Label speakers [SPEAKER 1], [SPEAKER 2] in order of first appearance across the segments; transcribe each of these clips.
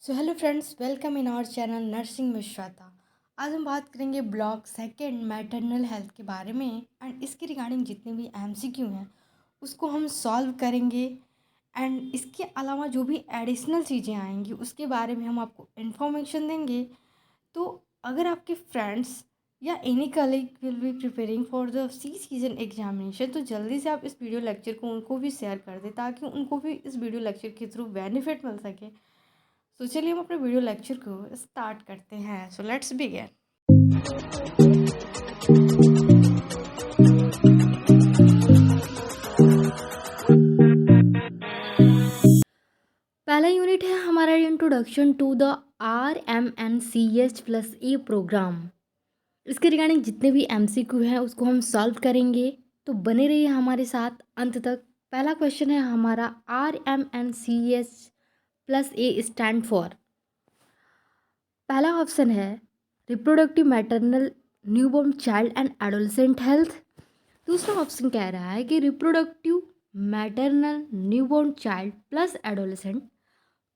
[SPEAKER 1] So hello friends, welcome in our channel nursing with Shweta. आज हम बात करेंगे ब्लॉक सेकंड मैटरनल हेल्थ के बारे में एंड इसके रिगार्डिंग जितने भी एमसीक्यू हैं उसको हम सॉल्व करेंगे। एंड इसके अलावा जो भी एडिशनल चीज़ें आएंगी उसके बारे में हम आपको इन्फॉर्मेशन देंगे। तो अगर आपके फ्रेंड्स या any colleague will be preparing for the C season examination तो जल्दी से आप इस वीडियो लेक्चर को उनको भी शेयर कर दें ताकि उनको भी इस वीडियो लेक्चर के थ्रू बेनिफिट मिल सके। तो चलिए हम अपने वीडियो लेक्चर को स्टार्ट करते हैं। So let's begin. पहला यूनिट है हमारा introduction to the RMNCH+A programme. इसके रिगार्डिंग जितने भी MCQ हैं उसको हम सॉल्व करेंगे, तो बने रहिए हमारे साथ अंत तक। पहला क्वेश्चन है हमारा RMNCH+A स्टैंड फॉर। पहला ऑप्शन है reproductive maternal newborn child and adolescent health. दूसरा ऑप्शन कह रहा है कि reproductive maternal newborn child plus adolescent.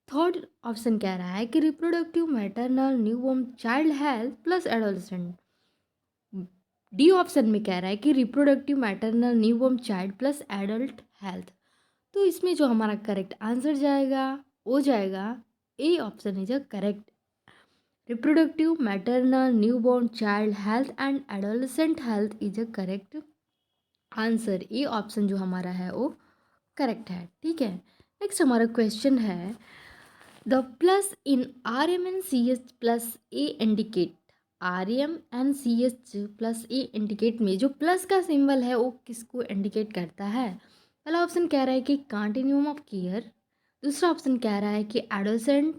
[SPEAKER 1] Third option कह रहा है कि reproductive maternal newborn child health plus adolescent. D option में कह रहा है कि reproductive maternal newborn child plus adult health. तो इसमें जो हमारा करेक्ट आंसर जाएगा वो जाएगा A option is a correct. Reproductive maternal newborn child health and adolescent health is a correct answer. A option जो हमारा है वो करेक्ट है। ठीक है, नेक्स्ट हमारा क्वेश्चन है the plus in RMNCH+A indicate. RMNCH+A indicate में जो प्लस का सिंबल है वो किसको इंडिकेट करता है? पहला ऑप्शन कह रहा है कि कंटिन्यूम ऑफ केयर। दूसरा ऑप्शन कह रहा है कि adolescent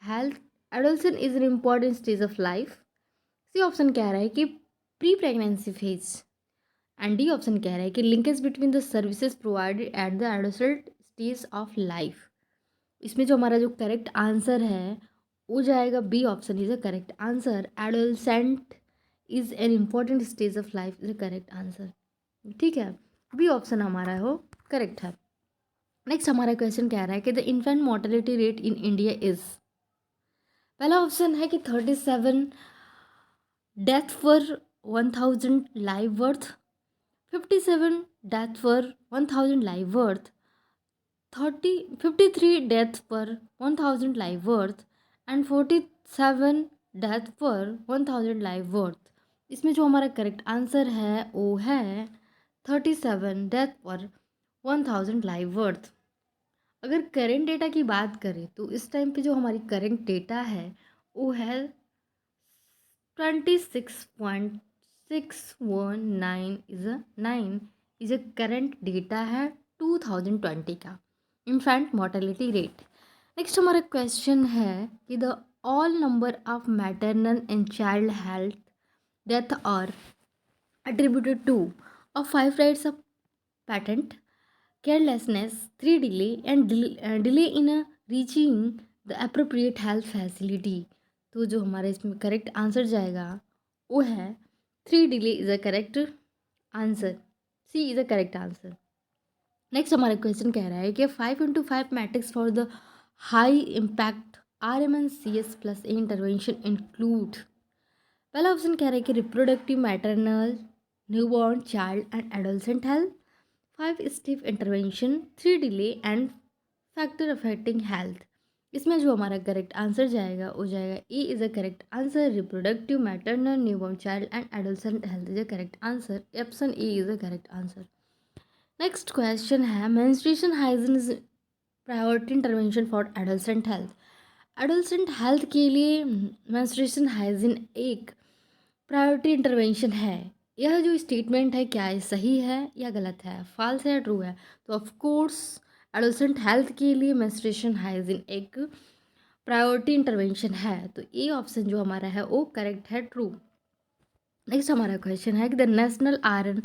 [SPEAKER 1] health, adolescent is an important stage of life. C option कह रहा है कि pre pregnancy phase. And D option कह रहा है कि linkage between the services provided at the adolescent stage of life. इसमें जो हमारा जो करेक्ट आंसर है वो जाएगा B option is a correct answer. Adolescent is an important stage of life is a correct answer. ठीक है, बी ऑप्शन हमारा वो करेक्ट है। नेक्स्ट हमारा क्वेश्चन कह रहा है कि the infant mortality rate in India is. पहला ऑप्शन है कि 37 डेथ पर 1000 लाइव बर्थ, 57 डेथ पर 1000 लाइव बर्थ, 53 डेथ पर 1000 लाइव बर्थ एंड 47 डेथ पर 1000 लाइव बर्थ। इसमें जो हमारा करेक्ट आंसर है वो है 37 डेथ पर 1000 लाइव बर्थ। अगर करेंट डेटा की बात करें तो इस टाइम पे जो हमारी करेंट डेटा है वो है 26.619 इज अ करेंट डेटा है 2020 का इन्फेंट मोर्टेलिटी रेट। नेक्स्ट हमारा क्वेश्चन है कि the all number of maternal and child health death are attributed to of 5 rights of patent, carelessness, 3 delay and delay in reaching the appropriate health facility। तो जो हमारा इसमें correct answer जाएगा वो है 3 delay is a correct answer. C is a correct answer. Next हमारा question कह रहा है कि 5x5 matrix for the high impact RMNCH+A intervention include. पहला ऑप्शन कह रहा है कि reproductive maternal newborn child and adolescent health, 5 step intervention, 3 delay and factor affecting health. इसमें जो हमारा करेक्ट आंसर जाएगा वो जाएगा A is a correct answer. Reproductive maternal newborn child and adolescent health is a correct answer. Option A is a correct answer. Next question है menstruation hygiene is priority intervention for adolescent health. Adolescent health के लिए menstruation hygiene एक priority intervention है। यह जो statement है क्या ये सही है या गलत है, फॉल्स है या ट्रू है? तो ऑफ कोर्स एडोलसेंट हेल्थ के लिए मेंस्ट्रुएशन हाइजीन एक प्रायोरिटी इंटरवेंशन है, तो ए ऑप्शन जो हमारा है वो करेक्ट है, ट्रू। नेक्स्ट हमारा क्वेश्चन है कि the national RN+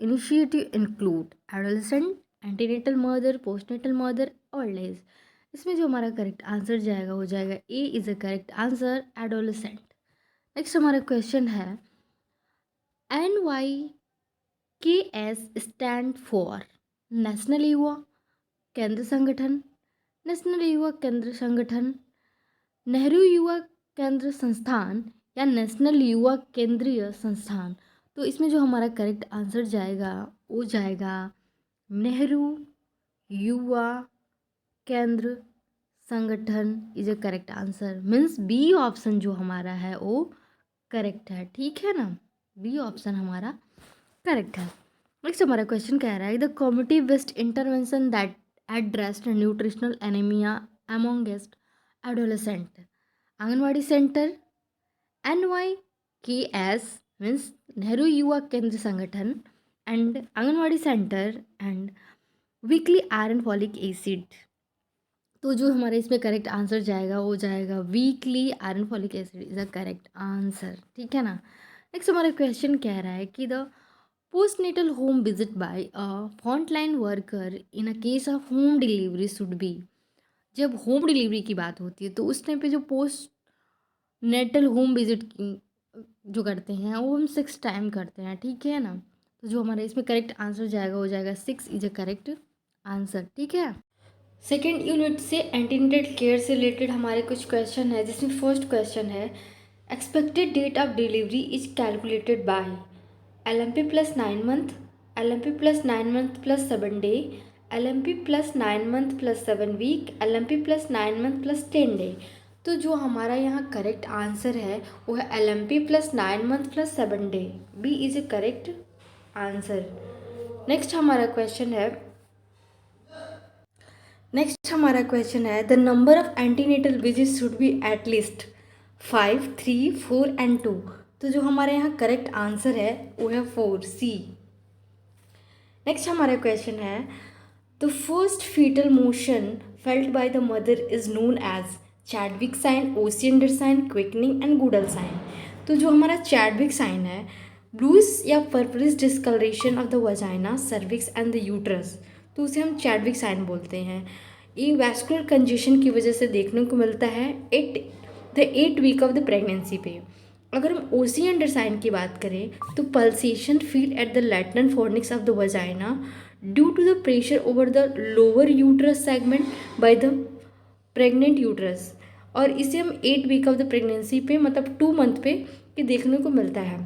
[SPEAKER 1] initiative include adolescent, antenatal mother, postnatal mother, old age. इसमें जो हमारा करेक्ट आंसर जाएगा वो जाएगा A is a correct answer, adolescent. Next हमारा क्वेश्चन है NYKS स्टैंड फॉर नेशनल युवा केंद्र संगठन, नेशनल युवा केंद्र संगठन, नेहरू युवा केंद्र संस्थान या नेशनल युवा केंद्रीय संस्थान। तो इसमें जो हमारा करेक्ट आंसर जाएगा वो जाएगा Nehru Yuva Kendra Sangathan is a correct answer. Means B option जो हमारा है वो करेक्ट है, ठीक है ना, बी ऑप्शन हमारा करेक्ट है। नेक्स्ट हमारा क्वेश्चन कह रहा है the community based intervention that addressed nutritional anaemia amongst adolescent, anganwadi centre, NYKS means Nehru Yuva Kendra Sangathan and anganwadi centre and weekly iron folic acid. तो जो हमारे इसमें करेक्ट आंसर जाएगा वो जाएगा weekly iron folic acid is a correct answer, ठीक है ना। नेक्स्ट हमारा क्वेश्चन कह रहा है कि the postnatal home visit by a frontline worker in a case of home delivery should be। जब होम डिलीवरी की बात होती है तो उस टाइम पे जो पोस्ट नेटल होम विजिट जो करते हैं वो हम 6 टाइम करते हैं, ठीक है ना। तो जो हमारा इसमें करेक्ट आंसर जाएगा वो जाएगा 6 इज अ करेक्ट आंसर, ठीक है। सेकेंड यूनिट से एंटीनेटल केयर से रिलेटेड हमारे कुछ क्वेश्चन है, जिसमें फर्स्ट क्वेश्चन है expected date of delivery is calculated by LMP plus 9 month, LMP plus 9 month plus 7 day, LMP plus 9 month plus 7 week, LMP plus 9 month plus 10 day। तो जो हमारा यहाँ करेक्ट आंसर है वो है LMP plus 9 month plus 7 day, B is a correct answer. Next हमारा question है the number of antenatal visit should be at least 5, 3, 4 and 2। तो जो हमारे यहाँ करेक्ट आंसर है वो है 4, सी। नेक्स्ट हमारा क्वेश्चन है the first foetal motion felt by the mother is known as Chadwick sign, Osiander sign, quickening and Goodell sign. तो जो हमारा चैडविक साइन है ब्लूइश या purplish discolouration of the vagina, cervix and the uterus, तो उसे हम Chadwick sign बोलते हैं। ये वैस्कुलर कंजेशन की वजह से देखने को मिलता है 8 वीक ऑफ द प्रेगनेंसी पे। अगर हम ओसिएंडर साइन की बात करें तो pulsation feel at the lateral fornix of the vagina due to the pressure over the lower uterus segment by the pregnant uterus, और इसे हम 8 वीक ऑफ द प्रेगनेंसी पे मतलब 2 मंथ पे ये देखने को मिलता है।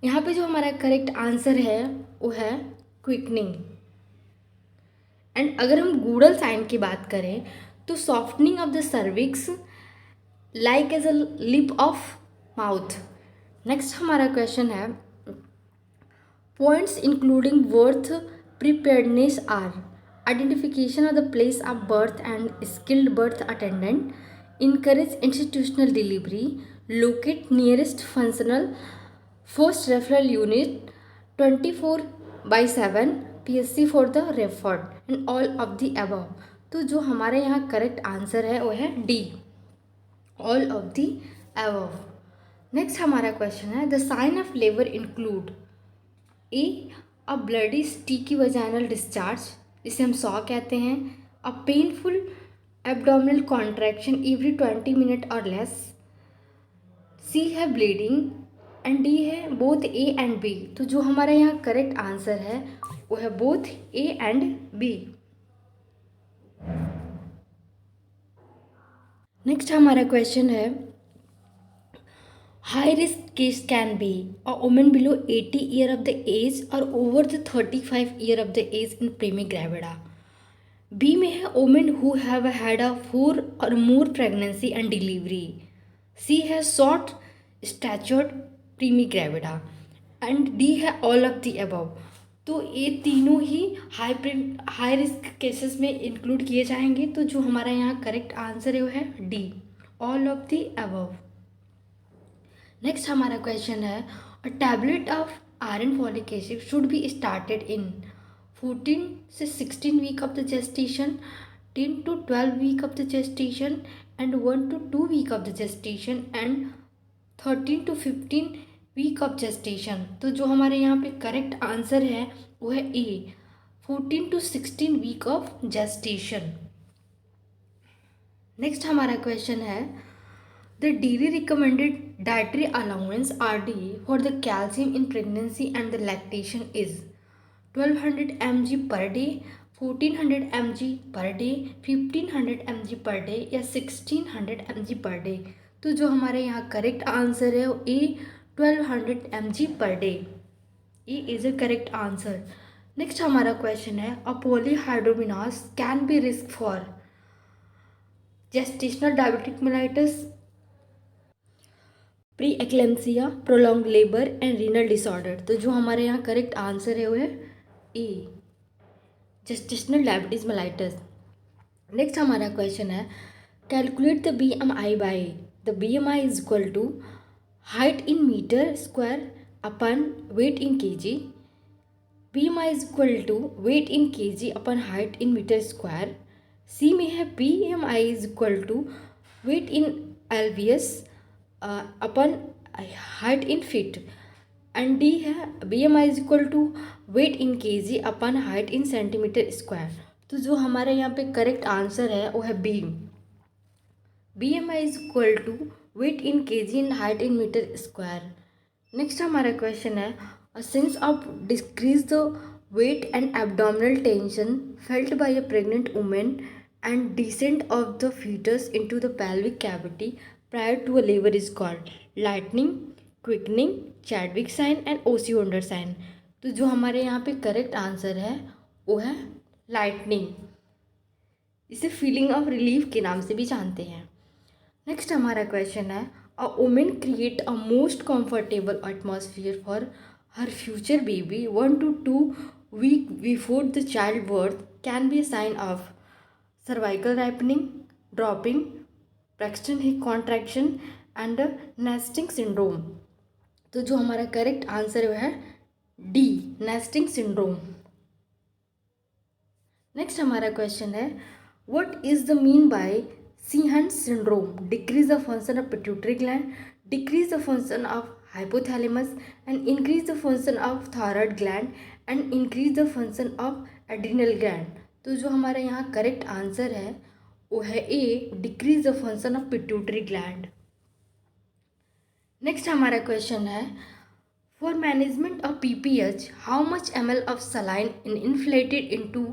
[SPEAKER 1] यहाँ पे जो हमारा करेक्ट आंसर है वो है क्विकनिंग। एंड अगर हम गूडल साइन की बात करें तो softening of the cervix like as a lip of mouth. Next हमारा क्वेश्चन है points including birth preparedness are identification of the place of birth and skilled birth attendant, encourage institutional delivery, locate nearest functional first referral unit, 24/7 PSC for the referred and all of the above. तो जो हमारे यहाँ correct answer है वो है D, all of the above. Next हमारा question है the sign of labour include A a bloody sticky vaginal discharge, इसे हम सॉ कहते हैं, a painful abdominal contraction every 20 minute और लेस, सी है ब्लीडिंग एंड डी है बोथ ए एंड बी। तो जो हमारा यहाँ करेक्ट आंसर है वो है both A and B. Next हमारा क्वेश्चन है high risk case can be a women below 80 year of the age और over the 35 year of the as in प्रेमी ग्रेविडा। बी में है women who have had a 4 और मोर pregnancy and delivery, सी है short स्टैचर्ड प्रीमी gravida and D है all of the above. तो ये तीनों ही हाई रिस्क केसेस में इंक्लूड किए जाएंगे। तो जो हमारा यहाँ करेक्ट आंसर है वो है D, all of the above. Next हमारा क्वेश्चन है a tablet of iron folic acid should be started in 14 से 16 week of the gestation, 10 to 12 week of the gestation and 1 to 2 week of the gestation and 13 to 15 week of gestation. तो जो हमारे यहाँ पे correct answer है वो है A, 14 to 16 week of gestation. Next हमारा क्वेश्चन है the daily recommended dietary allowance RD for the calcium in pregnancy and the lactation is 1200 mg per day, 1400 mg per day, 1500 mg per day या 1600 mg per day. तो जो हमारे यहाँ correct answer है वो A 1200 mg per day. A is a correct answer. Next हमारा question है a polyhydramnios can be risk for gestational diabetic mellitus, pre eclampsia, prolong labour and renal disorder. तो जो हमारे यहाँ करेक्ट आंसर है वो है A gestational diabetes mellitus. Next हमारा क्वेश्चन है calculate the BMI by the BMI is equal to height in metre square upon weight in kg. BMI is equal to weight in kg upon height in metre square. C में है BMI is equal to weight in LBS upon height in feet. And D है BMI is equal to weight in kg upon height in centimetre square. तो जो हमारे यहाँ पे correct answer है वो है B BMI is equal to weight in kg in height in metre square. Next हमारा क्वेश्चन है a sense of decrease the weight and abdominal tension felt by a pregnant women and descent of the foetus into the pelvic cavity prior to a labor is called lightning, quickening, Chadwick sign and Osiander sign. तो जो हमारे यहाँ पे correct answer है वो है lightning. इसे feeling of relief के नाम से भी जानते हैं। नेक्स्ट हमारा क्वेश्चन है a women create a most comfortable atmosphere for her future baby 1 to 2 week before the child birth can be a sign of cervical ripening, dropping, Braxton hip contraction and nesting syndrome. तो जो हमारा correct answer है D nesting syndrome. Next हमारा question है what is the mean by Sheehan syndrome? Decrease the function of pituitary gland, decrease the function of hypothalamus and increase the function of thyroid gland and increase the function of adrenal gland. तो जो हमारे यहाँ correct answer है वो है A decrease the function of pituitary gland. Next हमारा question है for management of PPH how much ml of saline in inflated into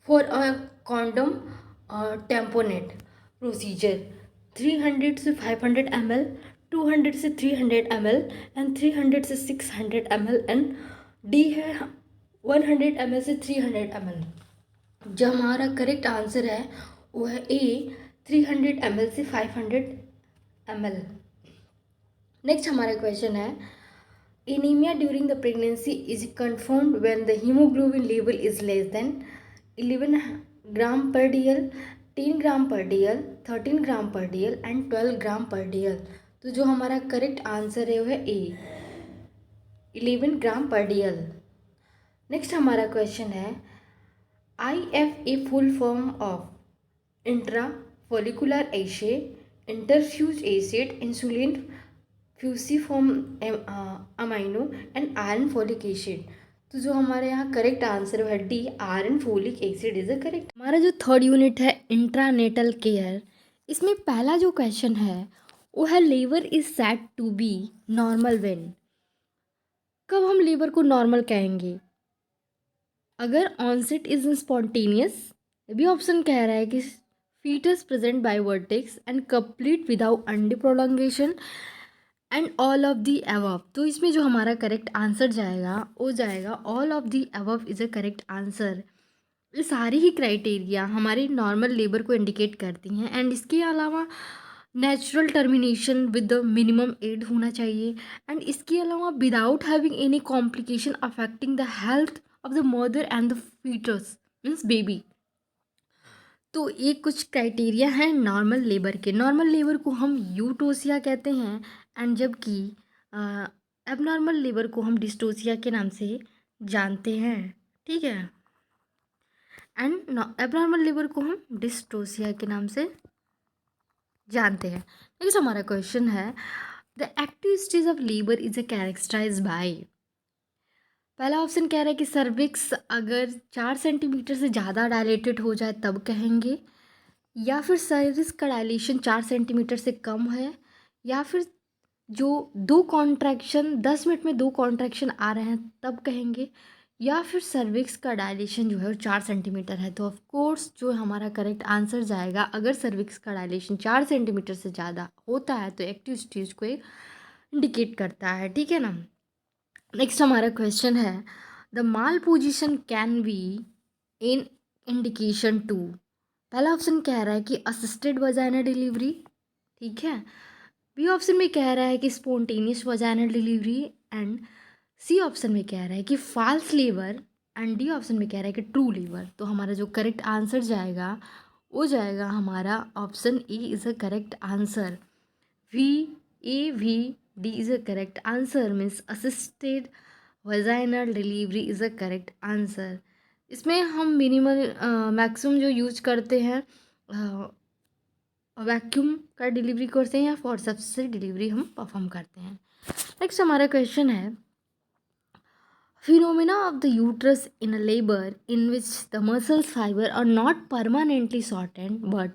[SPEAKER 1] for a condom tamponade procedure 300 से 500 ml, 200 से 300 ml एंड 300 से 600 ml and D है 100 ml से 300 ml। जो हमारा correct answer है वो है ए 300 ml से 500 ml। नेक्स्ट हमारा क्वेश्चन है anaemia during the pregnancy is confirmed when the haemoglobin level is less than 11 gram per DL, 10 gram per DL, 13 gram per DL and 12 gram per DL। तो जो हमारा correct answer है वो है ए 11 gram per DL। Next हमारा question है IFA full form of intra follicular assay, interfuse acid, insulin fusiform amino and iron folic acid. तो जो हमारे यहाँ करेक्ट आंसर है D iron folic acid is a correct. हमारा जो थर्ड यूनिट है इंट्रानेटल केयर, इसमें पहला जो क्वेश्चन है वो है labour is said to be normal when. कब हम लेबर को नॉर्मल कहेंगे? अगर ऑनसेट इज स्पॉन्टेनियस, भी ऑप्शन कह रहा है कि foetus present by vertex and complete without under prolongation and all of the above. तो इसमें जो हमारा करेक्ट आंसर जाएगा वो जाएगा all of the above is a correct answer. ये सारी ही क्राइटेरिया हमारे नॉर्मल लेबर को इंडिकेट करती हैं एंड इसके अलावा natural termination with the minimum aid होना चाहिए एंड इसके अलावा without having any complication affecting the health of the mother and the foetus means baby. तो ये कुछ क्राइटेरिया हैं नॉर्मल लेबर के। नॉर्मल लेबर को हम यूटोसिया कहते हैं एंड जबकि एबनॉर्मल लेबर को हम डिस्टोसिया के नाम से जानते हैं। ठीक है, एंड एबनॉर्मल लेबर को हम डिस्टोसिया के नाम से जानते हैं। नेक्स्ट हमारा क्वेश्चन है the active stage of labour is a characterize by. पहला ऑप्शन कह रहा है कि सर्विक्स अगर 4 सेंटीमीटर से ज़्यादा डायलेटेड हो जाए तब कहेंगे, या फिर सर्विक्स का डायलेशन 4 सेंटीमीटर से कम है, या फिर जो 2 कॉन्ट्रैक्शन 10 मिनट में 2 कॉन्ट्रैक्शन आ रहे हैं तब कहेंगे, या फिर सर्विक्स का डायलेशन जो है वो 4 सेंटीमीटर है, तो ऑफ कोर्स जो हमारा करेक्ट आंसर जाएगा, अगर सर्विक्स का डायलेशन 4 सेंटीमीटर से ज़्यादा होता है तो एक्टिव स्टेज को इंडिकेट करता है, ठीक है ना। नेक्स्ट हमारा क्वेश्चन है, the malposition can be in indication to. पहला ऑप्शन कह रहा है कि असिस्टेड वजाइना डिलीवरी, ठीक है। बी ऑप्शन में कह रहा है कि spontaneous vaginal delivery, and C option में कह रहा है कि false labour, and D option में कह रहा है कि ट्रू लेबर। तो हमारा जो करेक्ट आंसर जाएगा वो जाएगा हमारा option A is a correct answer. V D is a correct answer, means assisted vaginal delivery is a correct answer. इसमें हम मिनिमल मैक्सिमम जो यूज करते हैं वैक्यूम का डिलीवरी करते हैं या फोर्सेप्स से डिलीवरी हम परफॉर्म करते हैं। नेक्स्ट हमारा क्वेश्चन है, phenomena of the uterus in a labor in which the muscles fiber are not permanently shortened but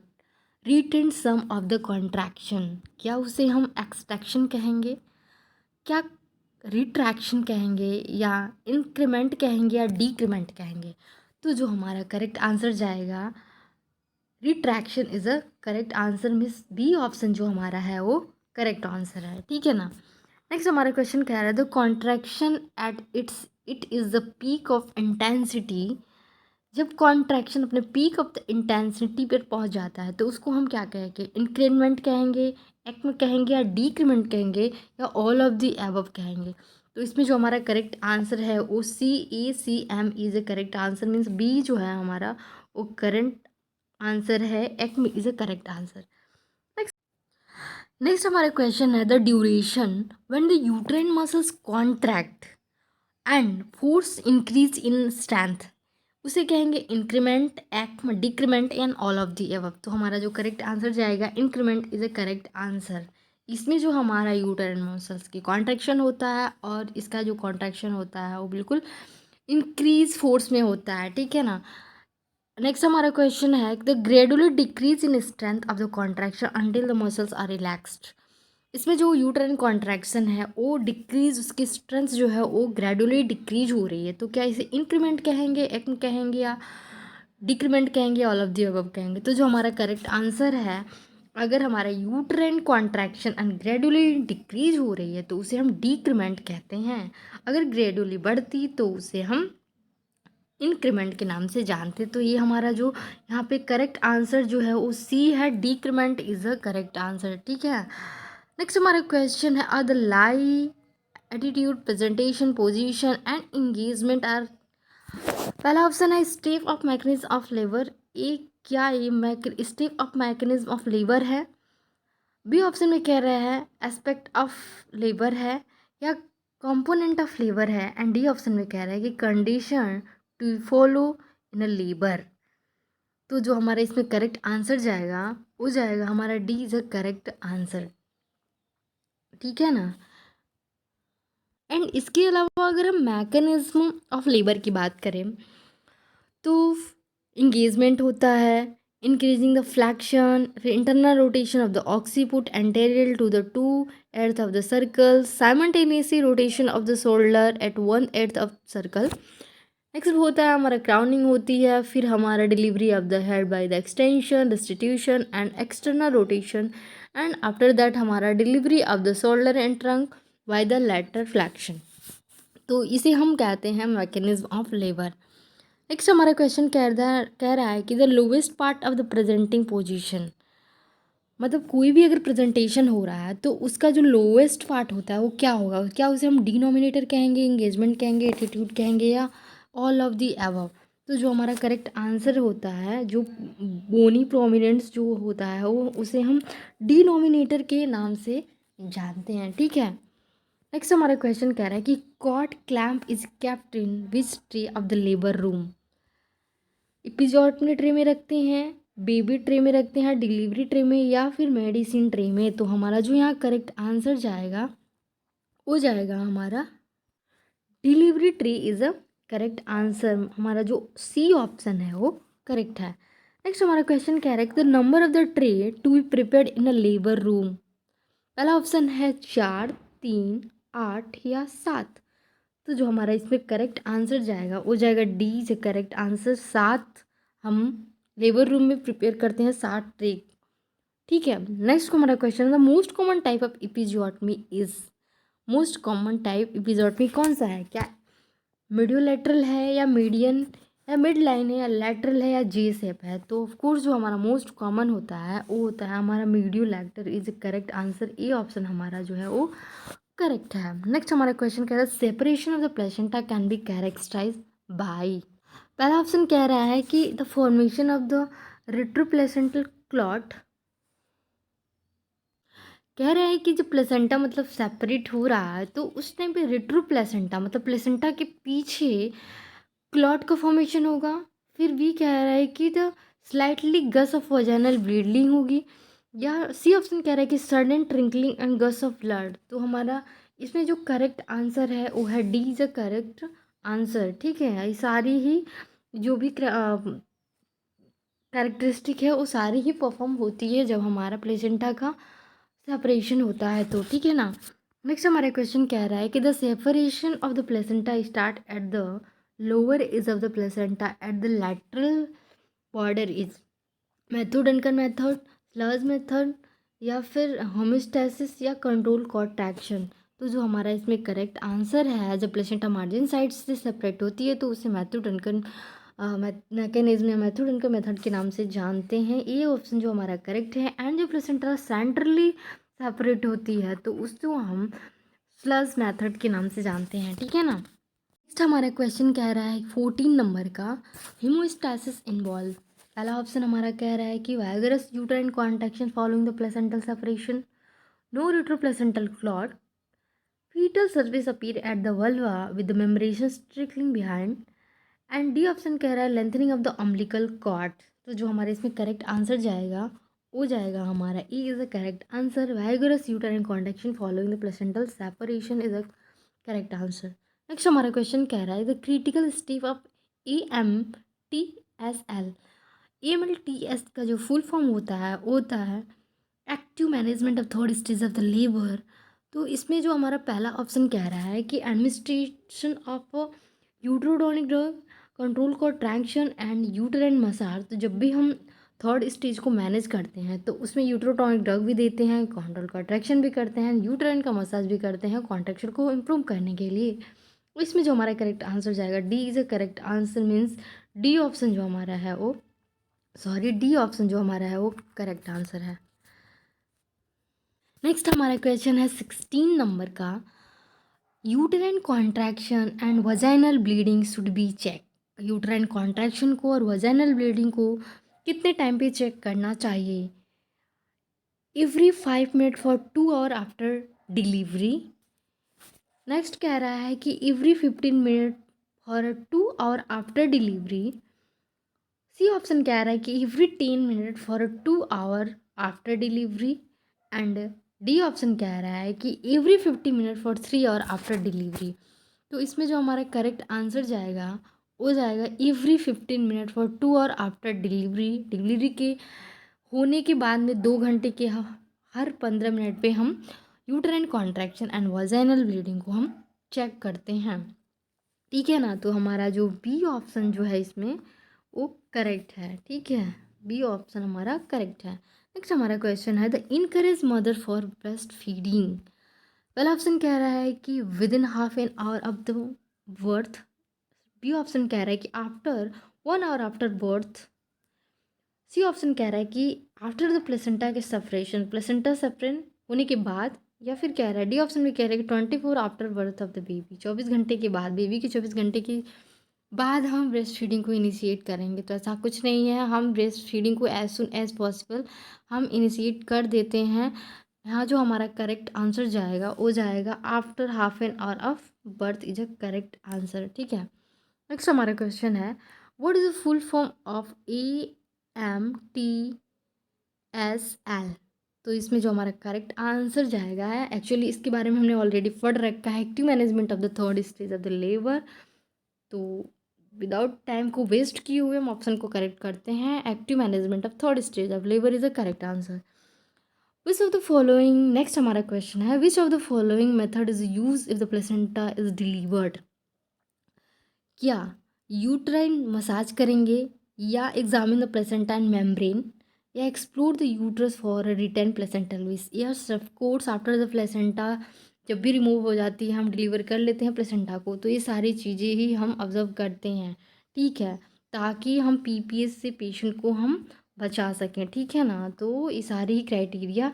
[SPEAKER 1] retain some of the contraction, क्या उसे हम एक्सट्रैक्शन कहेंगे, क्या रिट्रैक्शन कहेंगे, या इंक्रीमेंट कहेंगे, या डिक्रीमेंट कहेंगे। तो जो हमारा करेक्ट आंसर जाएगा retraction is a correct answer, miss B option जो हमारा है वो करेक्ट आंसर है, ठीक है ना। नेक्स्ट हमारा क्वेश्चन कह रहा है, the contraction at it is the peak of intensity. जब कॉन्ट्रैक्शन अपने पीक ऑफ द इंटेंसिटी पर पहुंच जाता है तो उसको हम क्या कहेंगे, इंक्रीमेंट कहेंगे, एक्म कहेंगे, या डिक्रीमेंट कहेंगे, या ऑल ऑफ द एबव कहेंगे। तो इसमें जो हमारा करेक्ट आंसर है वो CACM is a correct answer, means B जो है हमारा वो करेक्ट आंसर है, acme is a correct answer. Next हमारा क्वेश्चन है, the duration when the uterine muscles contract and force increase in strength, उसे कहेंगे increment, acme, decrement, and all of the above. तो हमारा जो करेक्ट आंसर जाएगा increment is a correct answer. इसमें जो हमारा यूट्राइन मसल्स की कॉन्ट्रैक्शन होता है और इसका जो कॉन्ट्रैक्शन होता है वो बिल्कुल इंक्रीज फोर्स में होता है, ठीक है ना। नेक्स्ट हमारा क्वेश्चन है, the gradually decrease in strength of the contraction until the muscles are relaxed. इसमें जो यूट्राइन कॉन्ट्रैक्शन है वो डिक्रीज, उसकी स्ट्रेंथ जो है वो ग्रेजुअली डिक्रीज हो रही है, तो क्या इसे इंक्रीमेंट कहेंगे, एक्म कहेंगे, या डिक्रीमेंट कहेंगे, ऑल ऑफ द अबव कहेंगे। तो जो हमारा करेक्ट आंसर है, अगर हमारा uterine contraction and gradually decrease हो रही है तो उसे हम डिक्रीमेंट कहते हैं, अगर ग्रेजुअली बढ़ती तो उसे हम इंक्रीमेंट के नाम से जानते। तो ये हमारा जो यहाँ पे करेक्ट आंसर जो है वो सी है, decrement is a correct answer, ठीक है। नेक्स्ट हमारा क्वेश्चन है, are the lie attitude, presentation, position and engagement are. पहला ऑप्शन है step of mechanism of labour, A क्या ये step of mechanism of labour है। बी ऑप्शन में कह रहा है एस्पेक्ट ऑफ लेबर है, या कंपोनेंट ऑफ लेबर है, एंड डी ऑप्शन में कह रहा है कि condition to follow in a labour. तो जो हमारा इसमें करेक्ट आंसर जाएगा वो जाएगा हमारा D is a correct answer, ठीक है ना। एंड इसके अलावा अगर हम मैकेनिज्म ऑफ लेबर की बात करें तो इंगेजमेंट होता है, इंक्रीजिंग द फ्लैक्शन, फिर internal rotation of the occiput anterior to the two eighth of the circle, simultaneously rotation of the shoulder at 1/8 of circle. Next होता है हमारा क्राउनिंग होती है, फिर हमारा delivery of the head by the extension, restitution and external rotation, and after that हमारा delivery of the shoulder and trunk by the lateral flexion. तो इसे हम कहते हैं मैकेनिज्म ऑफ लेबर। नेक्स्ट हमारा क्वेश्चन कह रहा है कि the lowest part of the presenting position, मतलब कोई भी अगर प्रेजेंटेशन हो रहा है तो उसका जो लोवेस्ट पार्ट होता है वो क्या होगा, क्या उसे हम डिनोमिनेटर कहेंगे, इंगेजमेंट कहेंगे, एटीट्यूड कहेंगे, या ऑल ऑफ द अबव। तो जो हमारा करेक्ट आंसर होता है, जो बोनी प्रोमिनेंस जो होता है वो उसे हम डिनोमिनेटर के नाम से जानते हैं, ठीक है। नेक्स्ट हमारा क्वेश्चन कह रहा है कि cord clamp is kept in which tray of the labour room. Episiotomy tray में रखते हैं, बेबी ट्रे में रखते हैं, डिलीवरी ट्रे में, या फिर मेडिसिन ट्रे में। तो हमारा जो यहाँ करेक्ट आंसर जाएगा वो जाएगा हमारा delivery tray is a correct answer, हमारा जो सी ऑप्शन है वो करेक्ट है। नेक्स्ट हमारा क्वेश्चन कह रहा है the number of the tray to be prepared in a labour room. पहला ऑप्शन है 4, 3, 8 या 7। तो जो हमारा इसमें करेक्ट आंसर जाएगा वो जाएगा डी इज करेक्ट आंसर। 7 हम लेबर रूम में प्रिपेयर करते हैं, 7 ट्रे। ठीक है, नेक्स्ट हमारा question, the most common type of episiotomy is, most common type episiotomy कौन सा है? क्या मीडियोलैटरल है या मीडियन या मिड लाइन है या लैटरल है या जे शेप है? तो ऑफ कोर्स जो हमारा मोस्ट कॉमन होता है वो होता है हमारा mediolateral is correct answer. A option हमारा जो है वो करेक्ट है। नेक्स्ट हमारा क्वेश्चन कह रहा है separation of the placenta can be characterize by. पहला ऑप्शन कह रहा है कि the formation of the retroplacental clot, कह रहा है कि जब प्लेसेंटा मतलब सेपरेट हो रहा है तो उस टाइम पे रेट्रो प्लेसेंटा मतलब प्लेसेंटा के पीछे क्लॉट का फॉर्मेशन होगा। फिर भी कह रहा है कि the slightly gush of vaginal bleeding होगी। या सी ऑप्शन कह रहा है कि sudden trickling and gush of blood. तो हमारा इसमें जो करेक्ट आंसर है वो है D is a correct answer. ठीक है, ये सारी ही जो भी कैरेक्टरिस्टिक है वो सारी ही परफॉर्म होती है जब हमारा प्लेसेंटा का सेपरेशन होता है तो। ठीक है ना। नेक्स्ट हमारा क्वेश्चन कह रहा है कि the separation of the placenta start at the lower edge of the placenta at the lateral border is Matthew Duncan method, slurs method या फिर होमियोस्टैसिस या कंट्रोल कॉन्ट्रैक्शन। तो जो हमारा इसमें करेक्ट आंसर है जब प्लेसेंटा मार्जिन साइड से सेपरेट होती है तो उसे मैथ्यू डंकन मैकेनिज्म या मैथ्यू डंकन मेथड के नाम से जानते हैं। ये ऑप्शन जो हमारा करेक्ट है। एंड जो प्लेसेंटा सेंट्रली सेपरेट होती है तो उसको हम स्लज मेथड के नाम से जानते हैं। ठीक है ना। नेक्स्ट हमारा क्वेश्चन कह रहा है 14 नंबर का, हीमोस्टैसिस इन्वॉल्व। पहला ऑप्शन हमारा कह रहा है कि vigorous uterine contraction following the placental separation, no retroplacental clot, fetal surface appear at the vulva with the membranes trickling behind, and D option कह रहा है lengthening of the umbilical cord. तो जो हमारे इसमें करेक्ट आंसर जाएगा वो जाएगा हमारा E is a correct answer. Vigorous uterine contraction following the placental separation is a correct answer. Next हमारा क्वेश्चन कह रहा है the critical step of AMTSL। AMTS का जो फुल फॉर्म होता है वो होता है active management of third stage of the labour. तो इसमें जो हमारा पहला ऑप्शन कह रहा है कि administration of uterotonic drug, control contraction and uterine massage. तो जब भी हम थर्ड स्टेज को मैनेज करते हैं तो उसमें यूट्रोटॉनिक ड्रग भी देते हैं, कंट्रोल कॉन्ट्रैक्शन भी करते हैं, यूट्राइन का मसाज भी करते हैं कॉन्ट्रैक्शन को इम्प्रूव करने के लिए। इसमें जो हमारा करेक्ट आंसर जाएगा D is a correct answer. Means D option जो हमारा है वो डी ऑप्शन जो हमारा है वो करेक्ट आंसर है। नेक्स्ट हमारा क्वेश्चन है 16 नंबर का, uterine contraction and vaginal bleeding should be check. Uterine contraction को और वजाइनल ब्लीडिंग को कितने टाइम पे चेक करना चाहिए? Every 5 minute for 2 hour after delivery. Next कह रहा है कि every 15 minute for 2 hour after delivery. C option कह रहा है कि every 10 minute for 2 hour after delivery. And D option कह रहा है कि every 50 minute for 3 hour after delivery. तो इसमें जो हमारा करेक्ट आंसर जाएगा वो जाएगा every 15 minute for 2 hour after delivery. Delivery के होने के बाद में 2 घंटे के हर 15 मिनट पे हम uterine contraction and vaginal bleeding को हम चेक करते हैं। ठीक है ना। तो हमारा जो बी ऑप्शन जो है इसमें वो करेक्ट है। ठीक है, बी ऑप्शन हमारा करेक्ट है। नेक्स्ट हमारा क्वेश्चन है the encourage mother for breast feeding. पहला ऑप्शन कह रहा है कि within half an hour of the birth. B option कह रहा है कि after 1 hour after birth. C option कह रहा है कि आफ्टर द प्लेसेंटा के सेपरेशन, प्लेसेंटा सेपरेट होने के बाद। या फिर कह रहा है डी ऑप्शन में कह रहा है कि 24 after birth of the baby, 24 घंटे के बाद, बेबी के 24 घंटे के बाद हम ब्रेस्ट फीडिंग को इनिशिएट करेंगे। तो ऐसा कुछ नहीं है, हम ब्रेस्ट फीडिंग को एज सुन एज पॉसिबल हम इनिशिएट कर देते हैं। यहाँ जो हमारा करेक्ट आंसर जाएगा वो जाएगा after half an hour of birth is a correct answer. ठीक है। नेक्स्ट हमारा क्वेश्चन है what is the full form of AMTSL। तो इसमें जो हमारा करेक्ट आंसर जाएगा है, एक्चुअली इसके बारे में हमने ऑलरेडी पढ़ रखा है, active management of the third stage of the labour. तो विदाउट टाइम को वेस्ट किए हुए हम ऑप्शन को करेक्ट करते हैं। Active management of third stage of labour is a correct answer. Which of the following, next हमारा क्वेश्चन है विच of the following method is use if the placenta is delivered. क्या uterine massage करेंगे, या examine the प्लेसेंटाइन membrane, या explore the uterus for return placental विस, या of course after the placenta जब भी रिमूव हो जाती है हम डिलीवर कर लेते हैं प्लेसेंटा को, तो ये सारी चीज़ें ही हम ऑब्जर्व करते हैं, ठीक है, ताकि हम पीपीएस से पेशेंट को हम बचा सकें, ठीक है ना। तो ये सारी क्राइटेरिया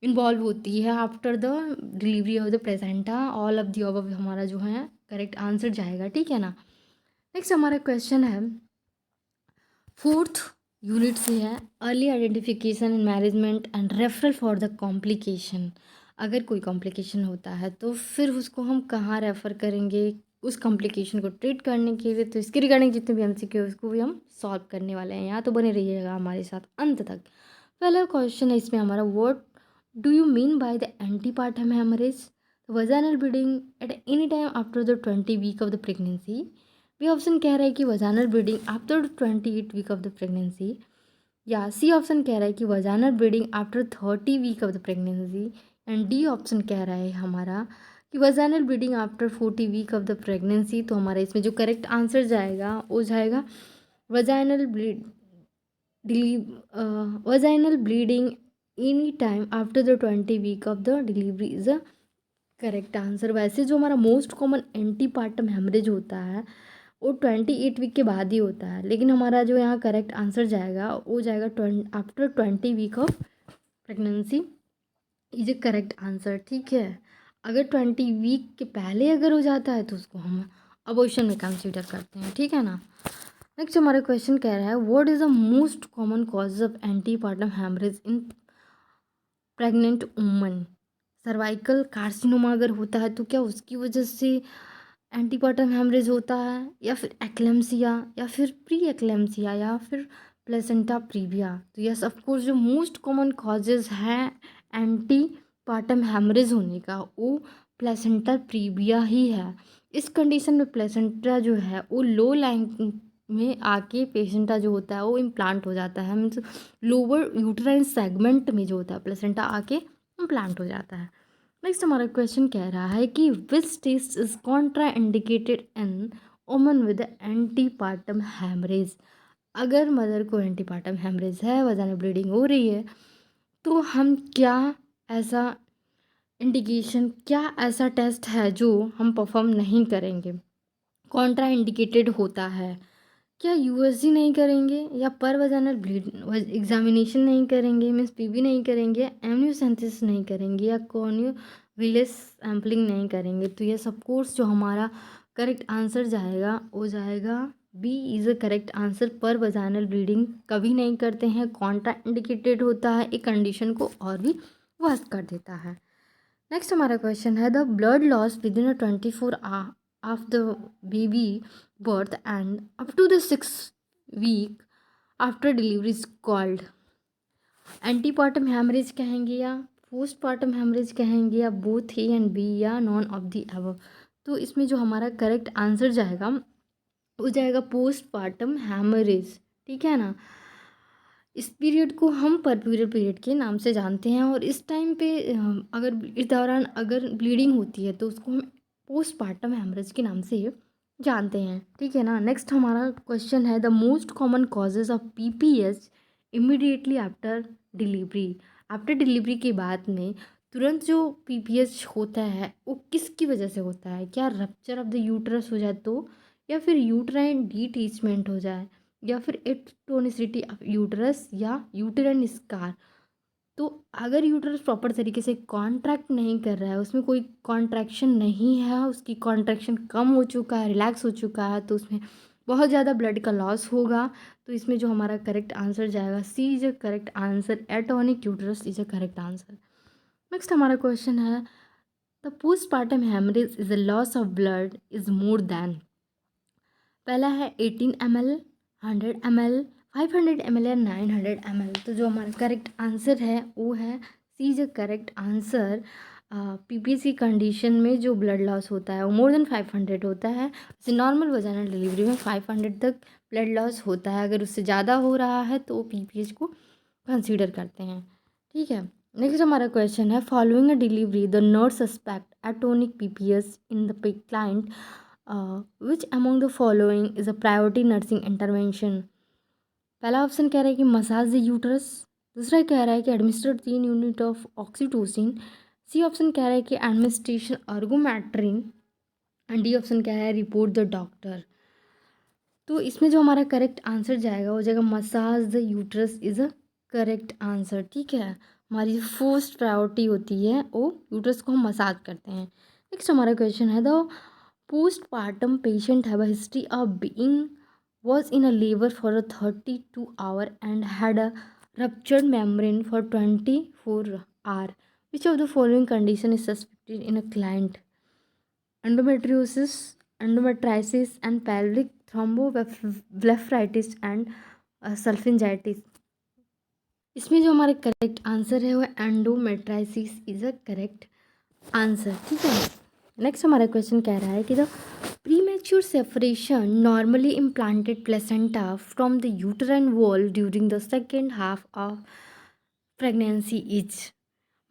[SPEAKER 1] इन्वॉल्व होती है after the delivery of the placenta. All of the above हमारा जो है करेक्ट आंसर जाएगा, ठीक है ना। नेक्स्ट हमारा क्वेश्चन है, फोर्थ यूनिट से है, early identification and management and referral for the complication. अगर कोई कॉम्प्लिकेशन होता है तो फिर उसको हम कहाँ रेफ़र करेंगे उस कॉम्प्लिकेशन को ट्रीट करने के लिए। तो इसके रिगार्डिंग जितने भी एमसीक्यू है उसको भी हम सॉल्व करने वाले हैं, यहाँ तो बने रहिएगा हमारे साथ अंत तक। पहला क्वेश्चन है इसमें हमारा, what do you mean by the antepartum haemorrhage, vaginal bleeding at any time after the 20 week of the pregnancy. B option कह रहा है कि vaginal bleeding after 28 week of the pregnancy, या सी ऑप्शन कह रहा है कि vaginal bleeding after 30 week of the pregnancy, and D option कह रहा है हमारा कि vaginal bleeding after 40 week of the pregnancy. तो हमारा इसमें जो करेक्ट आंसर जाएगा वो जाएगा vaginal vaginal bleeding any time after the 20 week of the delivery is a correct answer. वैसे जो हमारा मोस्ट कॉमन एंटीपार्टम हेमरेज होता है वो 28 वीक के बाद ही होता है, लेकिन हमारा जो यहाँ करेक्ट आंसर जाएगा वो जाएगा after 20 week of pregnancy is a correct answer, ठीक है। अगर 20 वीक के पहले अगर हो जाता है तो उसको हम अबॉर्शन में कंसीडर करते हैं, ठीक है ना। नेक्स्ट हमारा क्वेश्चन कह रहा है, what is the most common cause of antepartum haemorrhage in pregnant woman. Cervical carcinoma अगर होता है तो क्या उसकी वजह से एंटीपार्टम हेमरेज होता है, या फिर एक्लेम्सिया, या फिर प्री एक्लेम्सिया, या फिर प्लेसेंटा प्रीविया। तो यस ऑफ कोर्स जो मोस्ट कॉमन कॉजेज हैं एंटीपार्टम हेमरेज होने का वो प्लेसेंटा प्रीविया ही है। इस कंडीशन में प्लेसेंटा जो है वो लो लाइन में आके पेशेंटा जो होता है वो इम्प्लांट हो जाता है, मीन्स लोअर यूट्राइन सेगमेंट में जो होता है प्लेसेंटा आके इम्प्लांट हो जाता है। नेक्स्ट हमारा क्वेश्चन कह रहा है कि which test is contraindicated in woman with antepartum haemorrhage. अगर मदर को एंटीपार्टम हेमरेज है, वजाइनल ब्लीडिंग हो रही है, तो हम क्या ऐसा इंडिकेशन, क्या ऐसा टेस्ट है जो हम परफॉर्म नहीं करेंगे, कॉन्ट्रा इंडिकेटेड होता है। क्या यूएसजी नहीं करेंगे, या पर वजाइनल ब्लीड एग्जामिनेशन नहीं करेंगे, मीन्स पीबी नहीं करेंगे, एमनियोसेंसिस नहीं करेंगे, या कॉर्नियोविलिस सैम्पलिंग नहीं करेंगे। तो ये सब कोर्स जो हमारा करेक्ट आंसर जाएगा वो जाएगा B is a correct answer. पर वजाइनल ब्लीडिंग कभी नहीं करते हैं, कॉन्ट्रा इंडिकेटेड होता है, एक कंडीशन को और भी वर्स्ट कर देता है। नेक्स्ट हमारा क्वेश्चन है, the blood loss with in 24 of the baby birth and up to the 6th week after delivery is called antepartum haemorrhage कहेंगे, या पोस्टपार्टम हेमरेज कहेंगे, या बोथ ए एंड बी, या नॉन ऑफ द अबव। तो इसमें जो हमारा correct answer जाएगा वो जाएगा पोस्टपार्टम हेमरेज, ठीक है ना। इस पीरियड को हम परप्यूरियल पीरियड के नाम से जानते हैं, और इस टाइम पे अगर इस दौरान अगर ब्लीडिंग होती है तो उसको हम पोस्टपार्टम हेमरेज के नाम से जानते हैं, ठीक है ना। नेक्स्ट हमारा क्वेश्चन है, the most common causes of PPS immediately after delivery. After delivery के बाद में तुरंत जो पीपीएस होता है वो किसकी वजह से होता है। क्या रप्चर ऑफ द यूट्रस हो जाए तो, या फिर यूट्राइन डिटैचमेंट हो जाए, या फिर एटोनिसिटी ऑफ यूट्रस, या यूटेराइन स्कार। तो अगर यूट्रस प्रॉपर तरीके से कॉन्ट्रैक्ट नहीं कर रहा है, उसमें कोई कॉन्ट्रैक्शन नहीं है, उसकी कॉन्ट्रैक्शन कम हो चुका है, रिलैक्स हो चुका है, तो उसमें बहुत ज़्यादा ब्लड का लॉस होगा। तो इसमें जो हमारा करेक्ट आंसर जाएगा C is a correct answer, atonic uterus is a correct answer. Next हमारा क्वेश्चन है, the postpartum haemorrhage is a loss of blood is more than. पहला है 18 ml, 100 ml, 500 ml, या 900 ml। तो जो हमारा करेक्ट आंसर है वो है C is a correct answer. PPS की कंडीशन में जो ब्लड लॉस होता है वो मोर देन 500 होता है। जैसे नॉर्मल वजाइनल डिलीवरी में 500 तक ब्लड लॉस होता है, अगर उससे ज़्यादा हो रहा है तो वो पीपीएस को कंसीडर करते हैं, ठीक है। नेक्स्ट हमारा क्वेश्चन है, following a delivery the nurse suspect atonic PPS in the client which among the following is a priority nursing intervention? पहला ऑप्शन कह रहा है कि मसाज द यूट्रस, दूसरा कह रहा है कि administer 3 unit of oxytocin, C option कह रहा है कि administration ergometrine, and D option कह रहा है रिपोर्ट द डॉक्टर। तो इसमें जो हमारा करेक्ट आंसर जाएगा वो जाएगा massage the uterus is a correct answer. ठीक है, हमारी जो फर्स्ट प्रायोरिटी होती है वो यूट्रस को हम मसाज करते हैं। नेक्स्ट हमारा क्वेश्चन है the postpartum patient have a history of being was in a labor for a 32 hour and had a ruptured membrane for 24 hour. Which of the following condition is suspected in a client? Endometriosis, endometritis and pelvic thrombophlebitis and सल्फिंजाइटिस। इसमें जो हमारा correct answer है वो एंडोमेट्राइसिस is a correct answer. ठीक है, next हमारा question कह रहा है कि the premature separation normally implanted placenta from the uterine wall during the second half of pregnancy is.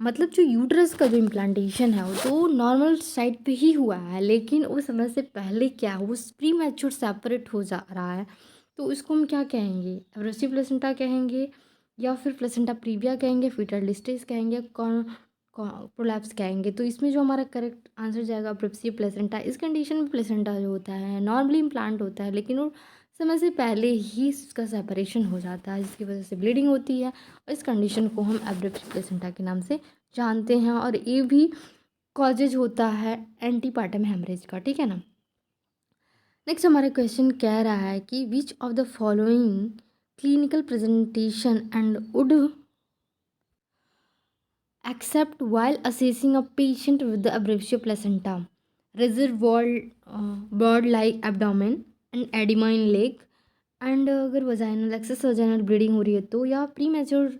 [SPEAKER 1] मतलब जो यूट्रस का जो इम्प्लांटेशन है वो तो नॉर्मल साइड पे ही हुआ है, लेकिन उस समय से पहले क्या वो प्री मैच्योर सेपरेट हो जा रहा है, तो इसको हम क्या कहेंगे? एब्रेसिव प्लेसेंटा कहेंगे, या फिर प्लेसेंटा प्रीविया कहेंगे, फीटल डिस्ट्रेस कहेंगे, कौन प्रोलैप्स कहेंगे? तो इसमें जो हमारा करेक्ट आंसर जाएगा एब्रेसिव प्लेसेंटा। इस कंडीशन में प्लेसेंटा जो होता है नॉर्मली इम्प्लांट होता है, लेकिन वो समय से पहले ही इसका सेपरेशन हो जाता है, जिसकी वजह से ब्लीडिंग होती है, और इस कंडीशन को हम एब्रेसिव प्लेसेंटा के नाम से जानते हैं, और ये भी कॉजेज होता है एंटीपार्टम हेमरेज का। ठीक है ना। नेक्स्ट हमारा क्वेश्चन कह रहा है कि which of the following clinical presentation and would except while assessing a patient with the abruptio placenta? Reservoir broad like abdomen and edema in leg, and अगर वजाइनल एक्सेस वजाइनल ब्लीडिंग हो रही है तो, या pre mature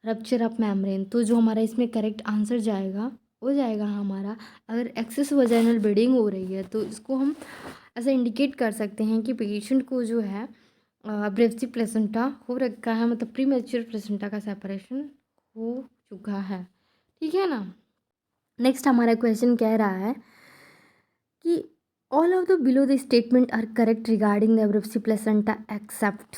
[SPEAKER 1] rupture of membrane. तो जो हमारा इसमें करेक्ट आंसर जाएगा वो जाएगा हमारा, अगर एक्सेस वजाइनल ब्लीडिंग हो रही है तो इसको हम ऐसा इंडिकेट कर सकते हैं कि पेशेंट को जो है अब्रेसिव प्लेसेंटा हो रखा है, मतलब प्री मैच्योर प्लेसेंटा का सेपरेशन हो चुका है। ठीक है ना। नेक्स्ट हमारा क्वेश्चन कह रहा है कि all of the below the statement are correct regarding the abrasive placenta except,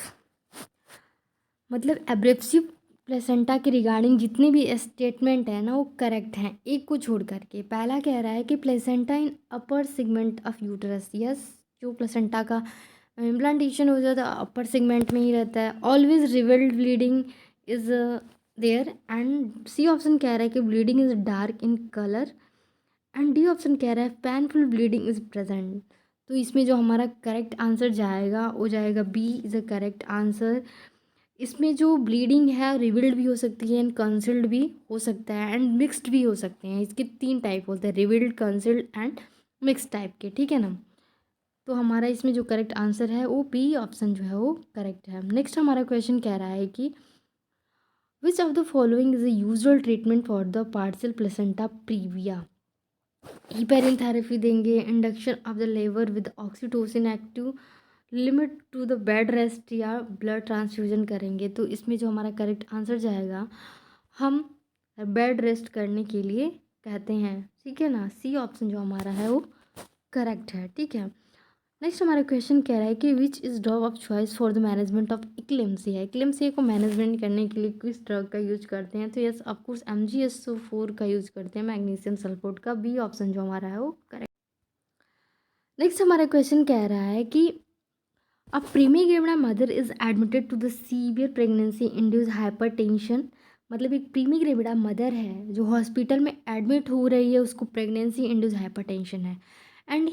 [SPEAKER 1] मतलब एब्रेसिव प्लेसेंटा के रिगार्डिंग जितने भी स्टेटमेंट है ना वो करेक्ट हैं, एक को छोड़ करके। पहला कह रहा है कि placenta in upper segment of uterus, yes, जो प्लेसेंटा का इम्प्लांटेशन हो जाता है अपर सेगमेंट में ही रहता है। Always revealed bleeding is there, and C option कह रहा है कि bleeding is dark in colour, and D option कह रहा है पेनफुल ब्लीडिंग इज प्रेजेंट। तो इसमें जो हमारा करेक्ट आंसर जाएगा वो जाएगा B is a correct answer. इसमें जो ब्लीडिंग है रिविल्ड भी हो सकती है एंड कंसिल्ड भी हो सकता है एंड मिक्स्ड भी हो सकते हैं। इसके 3 टाइप होते हैं, रिविल्ड, कंसिल्ड एंड मिक्स टाइप के। ठीक है ना। तो हमारा इसमें जो करेक्ट आंसर है वो बी ऑप्शन जो है वो करेक्ट है। नेक्स्ट हमारा क्वेश्चन कह रहा है कि which of the following is a usual treatment for the partial placenta praevia? Heparin therapy देंगे, induction of the labour with oxytocin active, limit to the bed rest, या ब्लड ट्रांसफ्यूजन करेंगे? तो इसमें जो हमारा करेक्ट आंसर जाएगा हम bed rest करने के लिए कहते हैं। ठीक है ना, सी ऑप्शन जो हमारा है वो करेक्ट है। ठीक है। नेक्स्ट हमारा क्वेश्चन कह रहा है कि which is drug of choice for the management of eclampsia? Eclampsia को मैनेजमेंट करने के लिए किस ड्रग का यूज करते हैं? तो यस ऑफकोर्स MgSO4 का यूज करते हैं, मैग्नीशियम सल्फेट का। बी ऑप्शन जो हमारा है वो करेक्ट। नेक्स्ट हमारा क्वेश्चन कह रहा है कि a primigravida mother is admitted to the severe pregnancy induce hypertension, मतलब एक प्रीमीग्रेविडा मदर है जो हॉस्पिटल में एडमिट हो रही है, उसको प्रेगनेंसी इंड्यूस हाइपरटेंशन है, and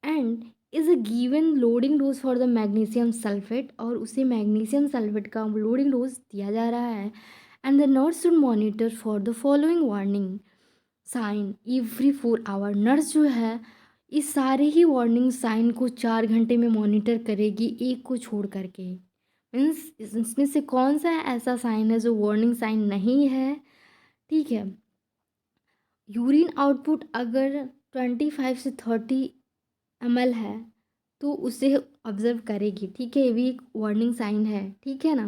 [SPEAKER 1] and is a given loading dose for the magnesium sulphate, और उसे मैग्नीशियम सल्फेट का लोडिंग डोज दिया जा रहा है, and the nurse should monitor for the following warning sign every 4 hour. Nurse जो है इस सारे ही वार्निंग साइन को 4 घंटे में मॉनिटर करेगी, एक को छोड़ करके। मीन्स इसमें से कौन सा ऐसा साइन है जो वार्निंग साइन नहीं है? ठीक है, यूरिन आउटपुट अगर 25 से 30 ml है तो उसे ऑब्जर्व करेगी। ठीक है, ये भी एक वार्निंग साइन है। ठीक है ना।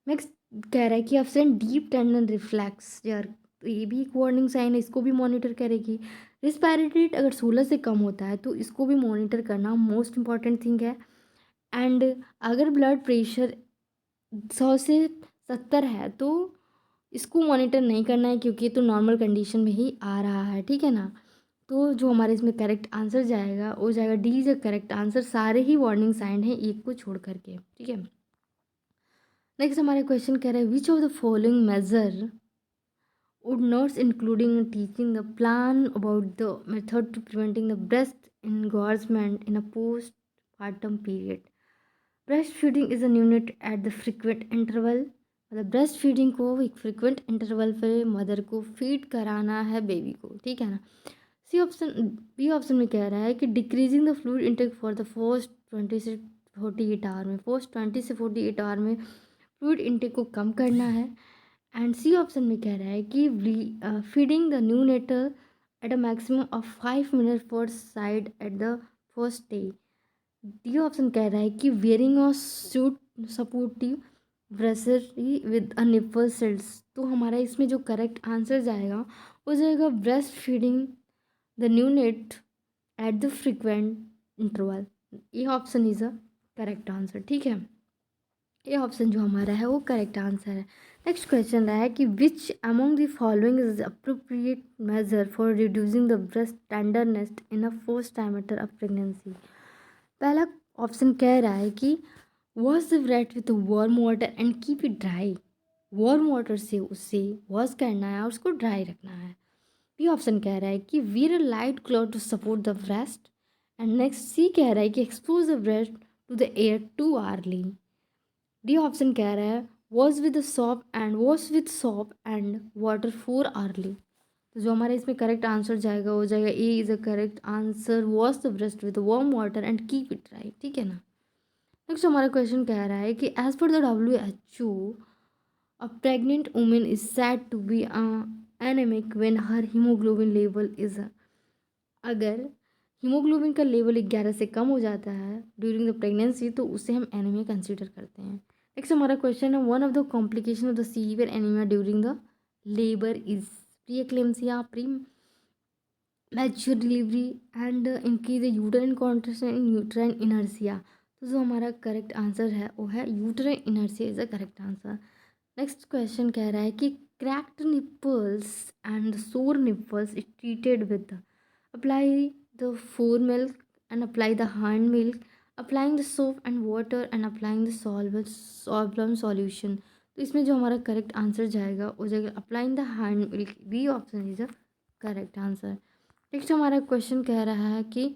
[SPEAKER 1] नेक्स्ट कह रहा है कि एब्सेंट डीप टेंडन रिफ्लेक्स यार, तो ये भी एक वार्निंग साइन है, इसको भी मॉनिटर करेगी। रिस्पायरेटरी रेट अगर 16 से कम होता है तो इसको भी मॉनिटर करना मोस्ट इम्पॉर्टेंट थिंग है। एंड अगर ब्लड प्रेशर 100 से 70 है तो इसको मॉनिटर नहीं करना है, क्योंकि ये तो नॉर्मल कंडीशन में ही आ रहा है, ठीक है ना। तो जो हमारे इसमें करेक्ट आंसर जाएगा वो जाएगा D is a correct answer. सारे ही वार्निंग साइन है एक को छोड़ करके, ठीक है। नेक्स्ट हमारे क्वेश्चन कह रहे हैं which of the following major would nurse including teaching the plan about the method to preventing the breast engorgement in a postpartum period. Breastfeeding is a unit at the frequent interval, मतलब breast feeding को एक frequent interval पे mother को feed कराना है baby को, ठीक है ना। सी ऑप्शन बी ऑप्शन में कह रहा है कि decreasing the fluid intake for the first 20 से 48 आवर में, फर्स्ट 20 से 48 आवर में फ्लूइड इंटेक को कम करना है। एंड सी ऑप्शन में कह रहा है कि feeding the neonatal at a maximum of 5 minute for side at the first day. D option कह रहा है कि wearing of suit supportive brassiere with a nipple shells. तो हमारा इसमें जो करेक्ट आंसर जाएगा वो जाएगा breast feeding the neonate at the frequent interval. ये option is a correct answer, ठीक है। ये ऑप्शन जो हमारा है वो करेक्ट आंसर है। नेक्स्ट क्वेश्चन रहा है कि which among the following is appropriate measure for reducing the breast tenderness in a first trimester of pregnancy. पहला ऑप्शन कह रहा है कि wash the breast with warm water and keep it dry. Warm water से उसे wash करना है और उसको ड्राई रखना है। बी ऑप्शन कह रहा है कि wear a light cloth to support the breast. And next C कह रहा है कि expose the breast to the air too early. D option कह रहा है wash with soap and water for early. तो जो हमारा इसमें करेक्ट आंसर जाएगा वो जाएगा A is a correct answer, wash the breast with warm water and keep it dry, ठीक है ना। नेक्स्ट हमारा क्वेश्चन कह रहा है कि as per the WHO a pregnant women is said to be anaemic when her haemoglobin level is, अगर haemoglobin का लेवल 11 से कम हो जाता है ड्यूरिंग द प्रेगनेंसी तो उसे हम एनीमिया कंसीडर करते हैं। नेक्स्ट हमारा क्वेश्चन है one of the complication of the severe anaemia during the labour is pre eclampsia, pre mature delivery and increase uterine contraction in uterine inertia. तो जो हमारा करेक्ट आंसर है वो है uterine inertia is the correct answer. Next question कह रहा है कि क्रैक्ड निपल्स एंड सोर nipples is treated with apply the fore milk and apply the hind milk, applying the soap and water and applying the solvent solution। तो इसमें जो हमारा correct answer जाएगा वो जाएगा applying the hand milk. B option is a correct answer. Next हमारा question कह रहा है कि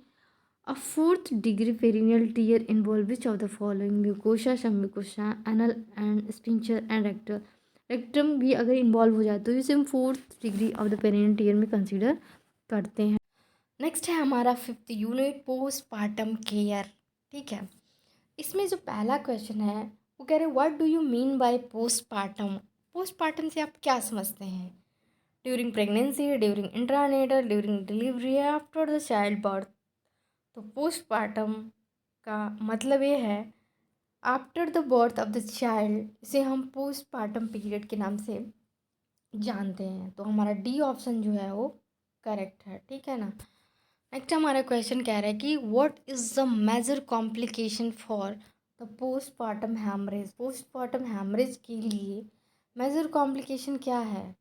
[SPEAKER 1] a fourth degree perineal tear involve which of the following mucosa, submucosa, anal and sphincter and rectum. Rectum भी अगर इन्वॉल्व हो जाए तो इसे हम fourth degree of the perineal tear में कंसिडर करते हैं। नेक्स्ट है हमारा 5th यूनिट पोस्टपार्टम केयर, ठीक है। इसमें जो पहला क्वेश्चन है वो कह रहे हैं what do you mean bye postpartum. Postpartum से आप क्या समझते हैं? During pregnancy, during intranatal, during delivery, after the child birth. तो पोस्टपार्टम का मतलब ये है after the birth of the child, इसे हम पोस्टपार्टम पीरियड के नाम से जानते हैं। तो हमारा डी ऑप्शन जो है वो करेक्ट है, ठीक है ना। नेक्स्ट हमारा क्वेश्चन कह रहा है कि what is the major complication for the postpartum haemorrhage. Postpartum haemorrhage के लिए मेजर कॉम्प्लिकेशन क्या है?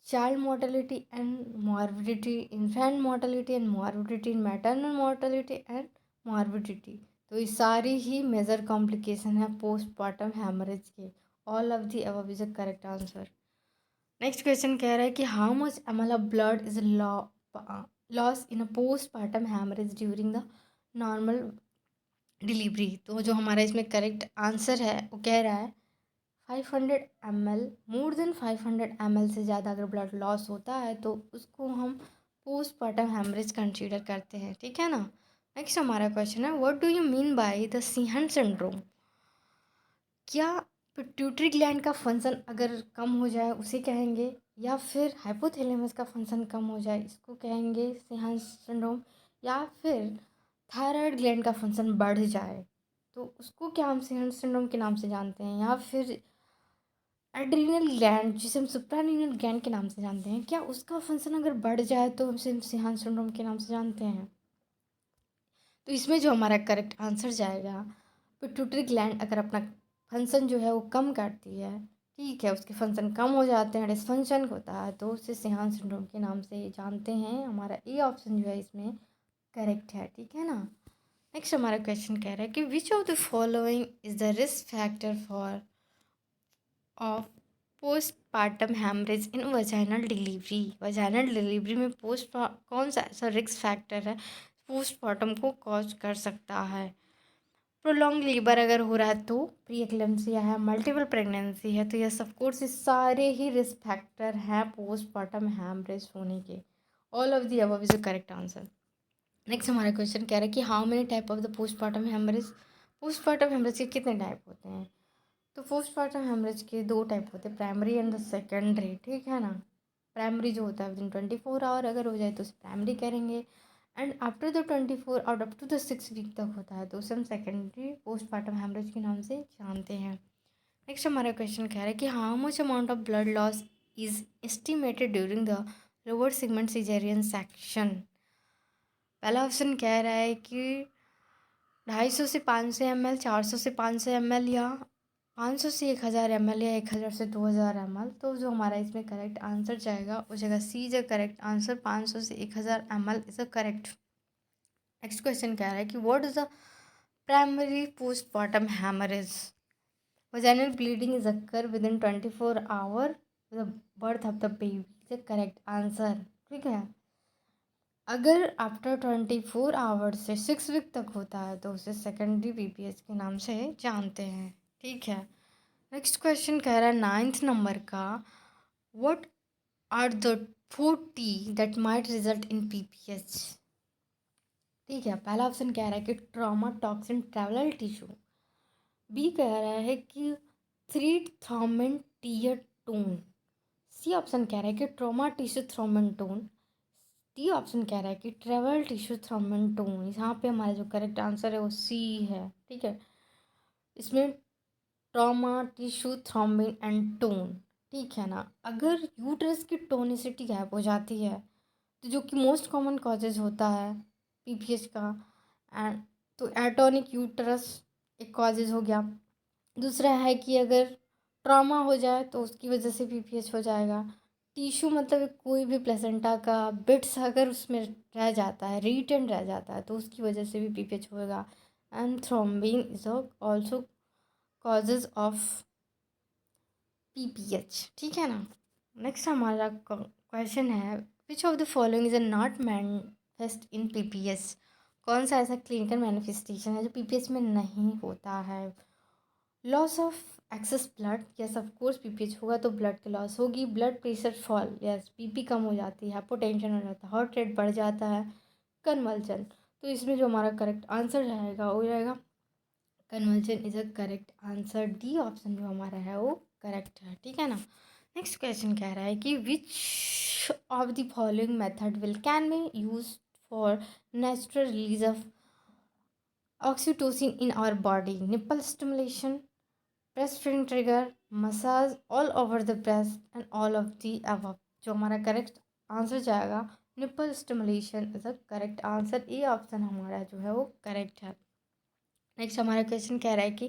[SPEAKER 1] Child mortality and morbidity, infant mortality and morbidity, maternal mortality and morbidity. तो ये सारी ही मेजर कॉम्प्लिकेशन है पोस्टपार्टम हैमरेज के। All of the above is the correct answer. Next question कह रहा है कि how much ml of blood is loss in a postpartum haemorrhage during the normal delivery. तो जो हमारा इसमें करेक्ट आंसर है वो कह रहा है 500 ml। मोर देन 500 ml से ज़्यादा अगर ब्लड लॉस होता है तो उसको हम पोस्टपार्टम हैमरेज कंसीडर करते हैं, ठीक है ना। नेक्स्ट हमारा क्वेश्चन है what do you mean by the Sheehan syndrome. क्या पिट्यूटरी ग्लैंड का फंक्शन अगर कम हो जाए उसे कहेंगे, या फिर हाइपोथैलेमस का फंक्शन कम हो जाए इसको कहेंगे सीहन सिंड्रोम, या फिर थायराइड ग्लैंड का फंक्शन बढ़ जाए तो उसको क्या हम सीहन सिंड्रोम के नाम से जानते हैं, या फिर एड्रीनल ग्लैंड जिसे हम सुप्रानीनल ग्लैंड के नाम से जानते हैं, क्या उसका फंक्शन अगर बढ़ जाए तो हम उसे सिहान सिंड्रोम के नाम से जानते हैं? तो इसमें जो हमारा करेक्ट आंसर जाएगा, पिट्यूटरी ग्लैंड अगर अपना फंक्शन जो है वो कम करती है, ठीक है, उसके फंक्शन कम हो जाते हैं, डिसफंक्शन होता है, तो उसे सिहान सिंड्रोम के नाम से जानते हैं। हमारा ए ऑप्शन जो है इसमें करेक्ट है, ठीक है ना। नेक्स्ट हमारा क्वेश्चन कह रहा है कि which of the following is the risk factor for of postpartum haemorrhage in vaginal delivery. Vaginal delivery में कौन सा ऐसा रिस्क फैक्टर है पोस्टपार्टम को कॉज कर सकता है? प्रोलॉन्ग लेबर अगर हो रहा है तो, प्री एक्लेम्सिया है, मल्टीपल प्रेगनेंसी है, तो यस ऑफ कोर्स ये सारे ही रिस्क फैक्टर हैं पोस्टपार्टम हैमरेज होने के। All of the above is the correct answer. Next हमारा क्वेश्चन कह रहा है कि how many type of the postpartum haemorrhage. Postpartum haemorrhage के कितने टाइप होते हैं? तो पोस्टपार्टम हेमरेज के 2 टाइप होते हैं, प्राइमरी एंड द सेकेंडरी, ठीक है ना। प्राइमरी जो होता है विदिन 24 आवर अगर हो जाए तो उसे प्राइमरी करेंगे, एंड आफ्टर द 24 और अप टू द 6 वीक तक होता है तो उसे हम सेकेंडरी पोस्टपार्टम हेमरेज के नाम से जानते हैं। नेक्स्ट हमारा क्वेश्चन कह रहा है कि how much amount of blood loss is estimated during the lower segment caesarean section. पहला ऑप्शन कह रहा है कि 250 से 500 ml, 400 से 500 ml, या 500 से 1000 ml, या 1000 से 2000 ml। तो जो हमारा इसमें करेक्ट आंसर जाएगा वो जाएगा C is a correct answer, 500 से 1000 ml is a correct. Next question कह रहा है कि what is the primary postmortem haemorrhage. Vaginal bleeding is occur with in 24 hour the birth of the baby is a correct answer, ठीक है। अगर after 24 hours से 6 week तक होता है तो उसे सेकेंडरी बीपीएच के नाम से जानते हैं, ठीक है। नेक्स्ट क्वेश्चन कह रहा है 9th नंबर का, what are the food T that might result in PPH. ठीक है, पहला ऑप्शन कह रहा है कि trauma toxin traveller tissue. B कह रहा है कि थ्री थ्रोमेन टीयटोन। सी ऑप्शन कह रहा है कि ट्रोमा टिश्यू थ्रोमेंटोन। डी ऑप्शन कह रहा है कि ट्रेवल टिश्यू थ्रोमेंटोन। यहाँ पे हमारा जो करेक्ट आंसर है वो सी है, ठीक है। इसमें trauma tissue thrombin and tone, ठीक है ना। अगर यूट्रस की टोनिसिटी गैप हो जाती है तो जो कि मोस्ट कॉमन कॉजेज होता है पीपीएच का, एंड तो एटोनिक यूट्रस एक कॉजेज हो गया। दूसरा है कि अगर ट्रॉमा हो जाए तो उसकी वजह से पीपीएच हो जाएगा। टिश्यू मतलब कोई भी प्लेसेंटा का बिट्स अगर उसमें रह जाता है, रिटेन रह जाता है, तो उसकी वजह से भी पीपीएच होएगा। And thrombin is also causes of PPH, ठीक है ना। नेक्स्ट हमारा क्वेश्चन है विच of the following is a not manifest in PPH. कौन सा ऐसा क्लिनिकल मैनिफेस्टेशन है जो पीपीएच में नहीं होता है? Loss of excess blood, yes of course PPH होगा तो ब्लड की लॉस होगी। Blood pressure fall, yes BP कम हो जाती है, हाइपोटेंशन हो जाता है, हार्ट रेट बढ़ जाता है। कन्वल्जन, तो इसमें जो हमारा करेक्ट आंसर रहेगा वो रहेगा convulsion is a correct answer. D option जो हमारा है वो करेक्ट है, ठीक है ना। नेक्स्ट क्वेश्चन कह रहा है कि which of the following method will can be use for natural release of oxytocin in our body. Nipple stimulation, breast feeding trigger, massage, all over the breast and all of the above. जो हमारा correct answer जाएगा nipple stimulation is a correct answer. A option हमारा जो है वो correct है। Next हमारा question कह रहा है कि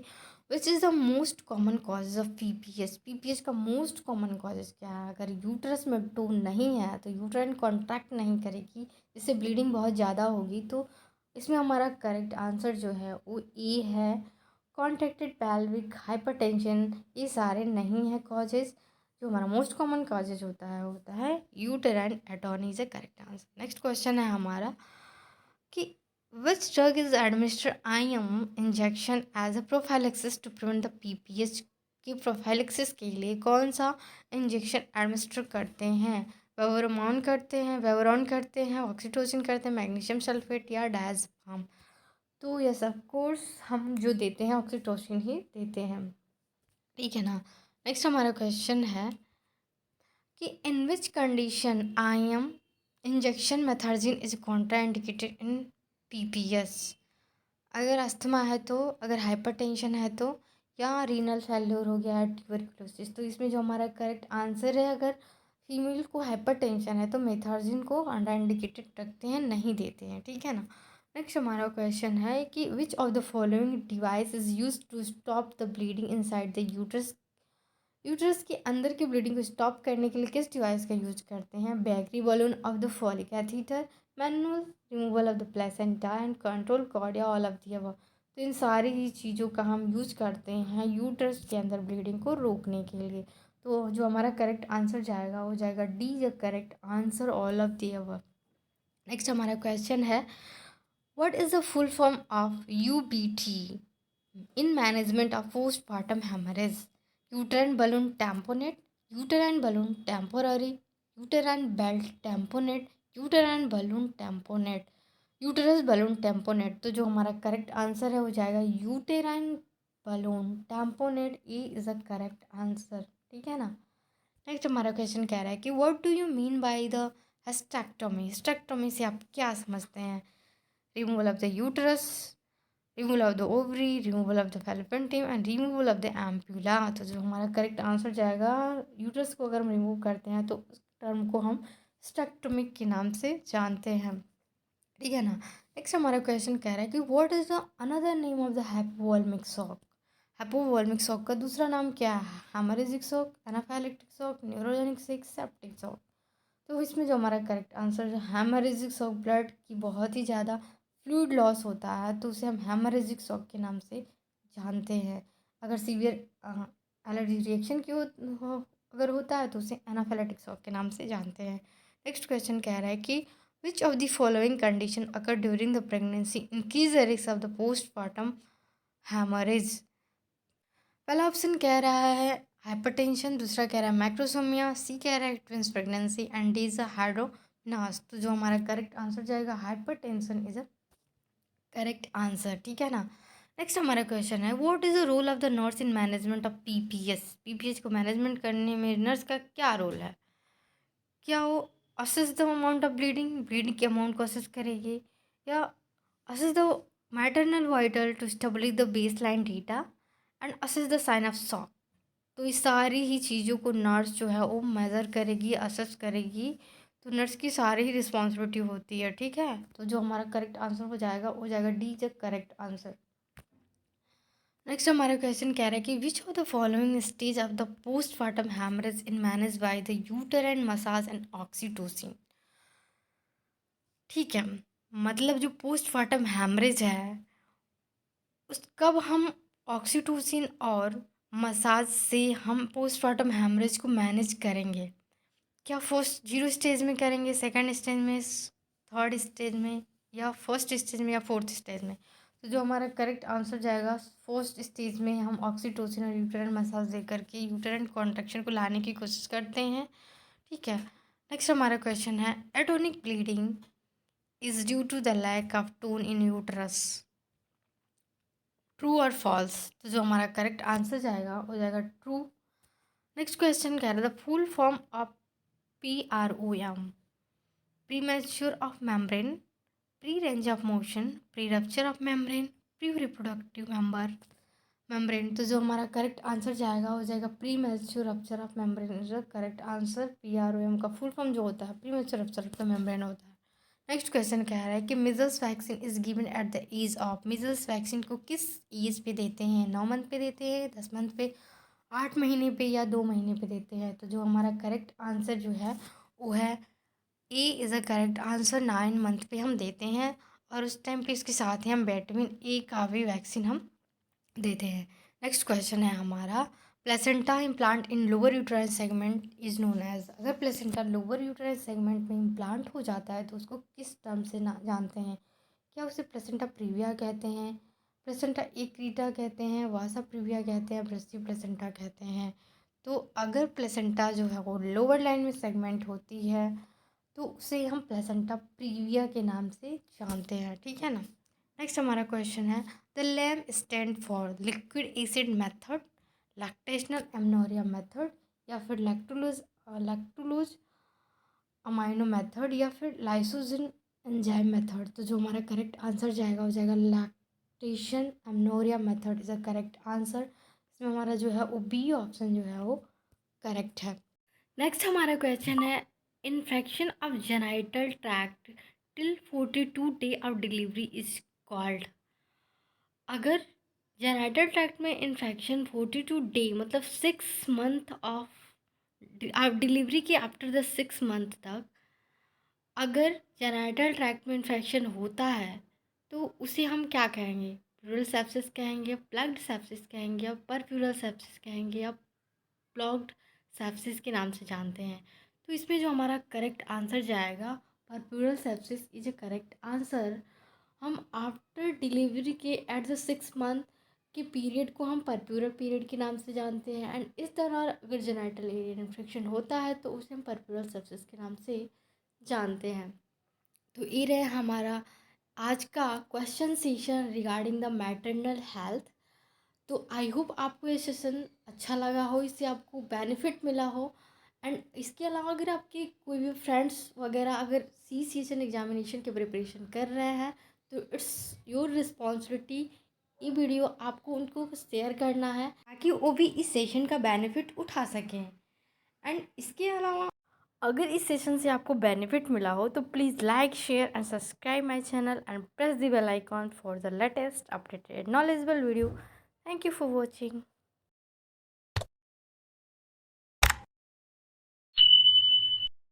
[SPEAKER 1] which is the most common causes of PPH. PPH का मोस्ट कॉमन कॉजेज क्या है? अगर यूट्रस में टोन नहीं है तो यूट्राइन कॉन्ट्रैक्ट नहीं करेगी, इससे ब्लीडिंग बहुत ज़्यादा होगी, तो इसमें हमारा करेक्ट आंसर जो है वो ए है। कॉन्ट्रैक्टेड पैल्विक हाइपरटेंशन, ये सारे नहीं है कॉजेज। जो हमारा मोस्ट कॉमन कॉजेज होता है uterine atony is a correct answer. Next question है हमारा कि which drug is administered IM injection as a prophylaxis to prevent the PPH। की प्रोफाइलेक्सिस के लिए कौन सा इंजेक्शन एडमिनिस्टर करते हैं? वेवरमॉन करते हैं, वेवरॉन करते हैं, ऑक्सीटोसिन करते हैं, मैग्नीशियम सल्फेट या डायज़ेपाम। तो यस ऑफ कोर्स हम जो देते हैं ऑक्सीटोसिन ही देते हैं, ठीक है ना। नेक्स्ट हमारा क्वेश्चन है कि in which condition IM injection methergine is contraindicated in PPS. अगर अस्थमा है तो, अगर हाइपरटेंशन है तो, या रीनल फेल्योर हो गया, ट्यूबरकुलोसिस। तो इसमें जो हमारा करेक्ट आंसर है, अगर फीमेल को हाइपरटेंशन है तो मेथार्जिन को अंडर रखते हैं, नहीं देते हैं, ठीक है ना। नेक्स्ट हमारा क्वेश्चन है कि which of the following device is use to stop the bleeding inside the uterus. Uterus के अंदर की ब्लीडिंग को स्टॉप करने के लिए किस डिवाइस का यूज करते हैं? Bakri balloon of the Foley catheter, manual removal of the placenta and control cord, या ऑल ऑफ द अबव। तो इन सारी ही चीज़ों का हम यूज करते हैं यूट्रस के अंदर ब्लीडिंग को रोकने के लिए। तो जो हमारा करेक्ट आंसर जाएगा वो जाएगा D, the correct answer, all of the above. Next हमारा क्वेश्चन है what is the full form of UBT in management of postpartum hemorrhage? Uterine balloon tamponade, uterine balloon temporary, uterine belt tamponade, uterine balloon tamponade, uterus balloon tamponade. तो जो हमारा correct answer है वो जाएगा uterine balloon tamponade. A is a correct answer, ठीक है ना। Next हमारा क्वेश्चन कह रहा है कि what do you mean by the hysterectomy. Hysterectomy से आप क्या समझते हैं? Removal of the uterus, removal of the ovary, removal of the fallopian tube and removal of the ampulla. तो जो हमारा करेक्ट आंसर जाएगा, यूट्रस को अगर हम रिमूव करते हैं तो उस टर्म को हम स्टेक्टोमिक के नाम से जानते हैं, ठीक है ना। नेक्स्ट हमारा क्वेश्चन कह रहा है कि what is the another name of the hypovolaemic shock. Hypovolaemic shock का दूसरा नाम क्या है? Haemorrhagic shock, anaphylactic shock, neurogenic shock, septic shock. तो इसमें जो हमारा करेक्ट आंसर जो हेमोरेजिक शॉक, ब्लड की बहुत ही ज़्यादा फ्लूइड लॉस होता है तो उसे हम हेमोरेजिक शॉक के नाम से जानते हैं। अगर सीवियर एलर्जी रिएक्शन की अगर होता है तो उसे एनाफिलेटिक शॉक के नाम से जानते हैं। नेक्स्ट क्वेश्चन कह रहा है कि which of the following condition occur during the pregnancy increase the risk of the postpartum haemorrhage. पहला ऑप्शन कह रहा है हाइपरटेंशन, दूसरा कह रहा है मैक्रोसोमिया, सी कह रहा है twins pregnancy and D is hydramnios. तो जो हमारा करेक्ट आंसर जाएगा hypertension is a correct answer, ठीक है ना। नेक्स्ट हमारा क्वेश्चन है what is the role of the nurse in management of PPS. PPS को मैनेजमेंट करने में नर्स का क्या रोल है? क्या वो assess the amount of bleeding के अमाउंट को असेस करेगी, या assess the maternal vital to establish the base line data and assess the sign of shock. तो इस सारी ही चीज़ों को नर्स जो है वो मेज़र करेगी, असेस करेगी। तो नर्स की सारी ही रिस्पॉन्सिबिलिटी होती है, ठीक है। तो जो हमारा करेक्ट आंसर हो जाएगा D, the correct answer. Next हमारा क्वेश्चन कह रहा है कि which of the following stage of the postmortem haemorrhage in manage by the uterine massage and oxytocin. ठीक है, मतलब जो पोस्टमार्टम हैमरेज है उस कब हम ऑक्सीटोसिन और मसाज से हम पोस्टमार्टम हैमरेज को मैनेज करेंगे? क्या फर्स्ट 0 स्टेज में करेंगे, सेकंड स्टेज में, थर्ड स्टेज में, या फर्स्ट स्टेज में, या फोर्थ स्टेज में? तो जो हमारा करेक्ट आंसर जाएगा फर्स्ट स्टेज में हम ऑक्सीटोसिन और यूटेराइन मसाज दे करके यूटेराइन कॉन्ट्रैक्शन को लाने की कोशिश करते हैं, ठीक है। नेक्स्ट हमारा क्वेश्चन है atonic bleeding is due to the lack of tone in uterus, true और फॉल्स? तो जो हमारा करेक्ट आंसर जाएगा वो जाएगा ट्रू। नेक्स्ट क्वेश्चन कह रहा है the full form of PROM, premature of membrane, pre-range of motion, pre-rupture of membrane, pre-reproductive membrane। तो जो हमारा करेक्ट आंसर जाएगा वो जाएगा premature rupture of membrane is the correct answer. PROM का फुल फॉर्म जो होता है premature rupture of the membrane होता है। नेक्स्ट क्वेश्चन कह रहा है कि measles vaccine is given at the age of. Measles vaccine को किस एज पे देते हैं? 9 मंथ पे देते हैं, 10 मंथ पे, 8 महीने पे, या 2 महीने पे देते हैं? तो जो हमारा करेक्ट आंसर जो है वो है ए is a correct answer. 9 month पे हम देते हैं और उस टाइम पे इसके साथ ही हम विटामिन ए का भी वैक्सीन हम देते हैं। नेक्स्ट क्वेश्चन है हमारा placenta implant in lower uterine segment is known as. अगर प्लेसेंटा लोअर यूट्राइन सेगमेंट में इम्प्लांट हो जाता है तो उसको किस टर्म से ना जानते हैं? क्या उसे प्लेसेंटा प्रीविया कहते हैं, प्लेसेंटा एक्रीटा कहते हैं, वासा प्रीविया कहते हैं, ब्रेस्टी प्लेसेंटा कहते हैं? तो अगर प्लेसेंटा जो है वो लोअर लाइन में सेगमेंट होती है तो उसे हम प्लेसेंटा प्रीविया के नाम से जानते हैं, ठीक है ना। नेक्स्ट हमारा क्वेश्चन है the LAM stand for liquid acid method, lactational amenorrhea method, या फिर लैक्टुलोज अमाइनो मेथड, या फिर लाइसोजिन एंजाइम मेथड? तो जो हमारा करेक्ट आंसर जाएगा वो जाएगा lactation amenorrhoea method is a correct answer. इसमें हमारा जो है वो बी ऑप्शन जो है वो करेक्ट है। नेक्स्ट हमारा क्वेश्चन है infection of genital tract till 42 day of delivery is called. अगर जेनाइटल ट्रैक्ट में इन्फेक्शन 42 डे मतलब 6 मंथ ऑफ डिलीवरी के आफ्टर द 6 मंथ तक अगर जेनाइटल ट्रैक्ट में इन्फेक्शन होता है तो उसे हम क्या कहेंगे? प्लूरल सेप्सिस कहेंगे, प्लग्ड सेप्सिस कहेंगे, या परप्लूरल सेप्सिस कहेंगे, या प्लॉग्ड सेप्सिस के नाम से जानते हैं। तो इसमें जो हमारा करेक्ट आंसर जाएगा puerperal sepsis is a correct answer. हम आफ्टर डिलीवरी के एट द 6 मंथ के पीरियड को हम परप्लूरल पीरियड के नाम से जानते हैं, एंड इस दौरान अगर जेनाइटल एरियल इन्फेक्शन होता है तो उसे हम परप्लूरल सेप्सिस के नाम से जानते हैं। तो ये रहे हमारा आज का question session regarding the maternal health. तो आई होप आपको ये सेशन अच्छा लगा हो, इससे आपको बेनिफिट मिला हो। एंड इसके अलावा अगर आपके कोई भी फ्रेंड्स वगैरह अगर सी सेशन एग्जामिनेशन की प्रिपरेशन कर रहे हैं तो इट्स योर रिस्पॉन्सिबिलिटी ये वीडियो आपको उनको शेयर करना है ताकि वो भी इस सेशन का बेनिफिट उठा सकें। एंड इसके अलावा अगर इस सेशन से आपको बेनिफिट मिला हो तो please like share and subscribe my channel and press the bell icon for the latest updated knowledgeable video. Thank you for watching.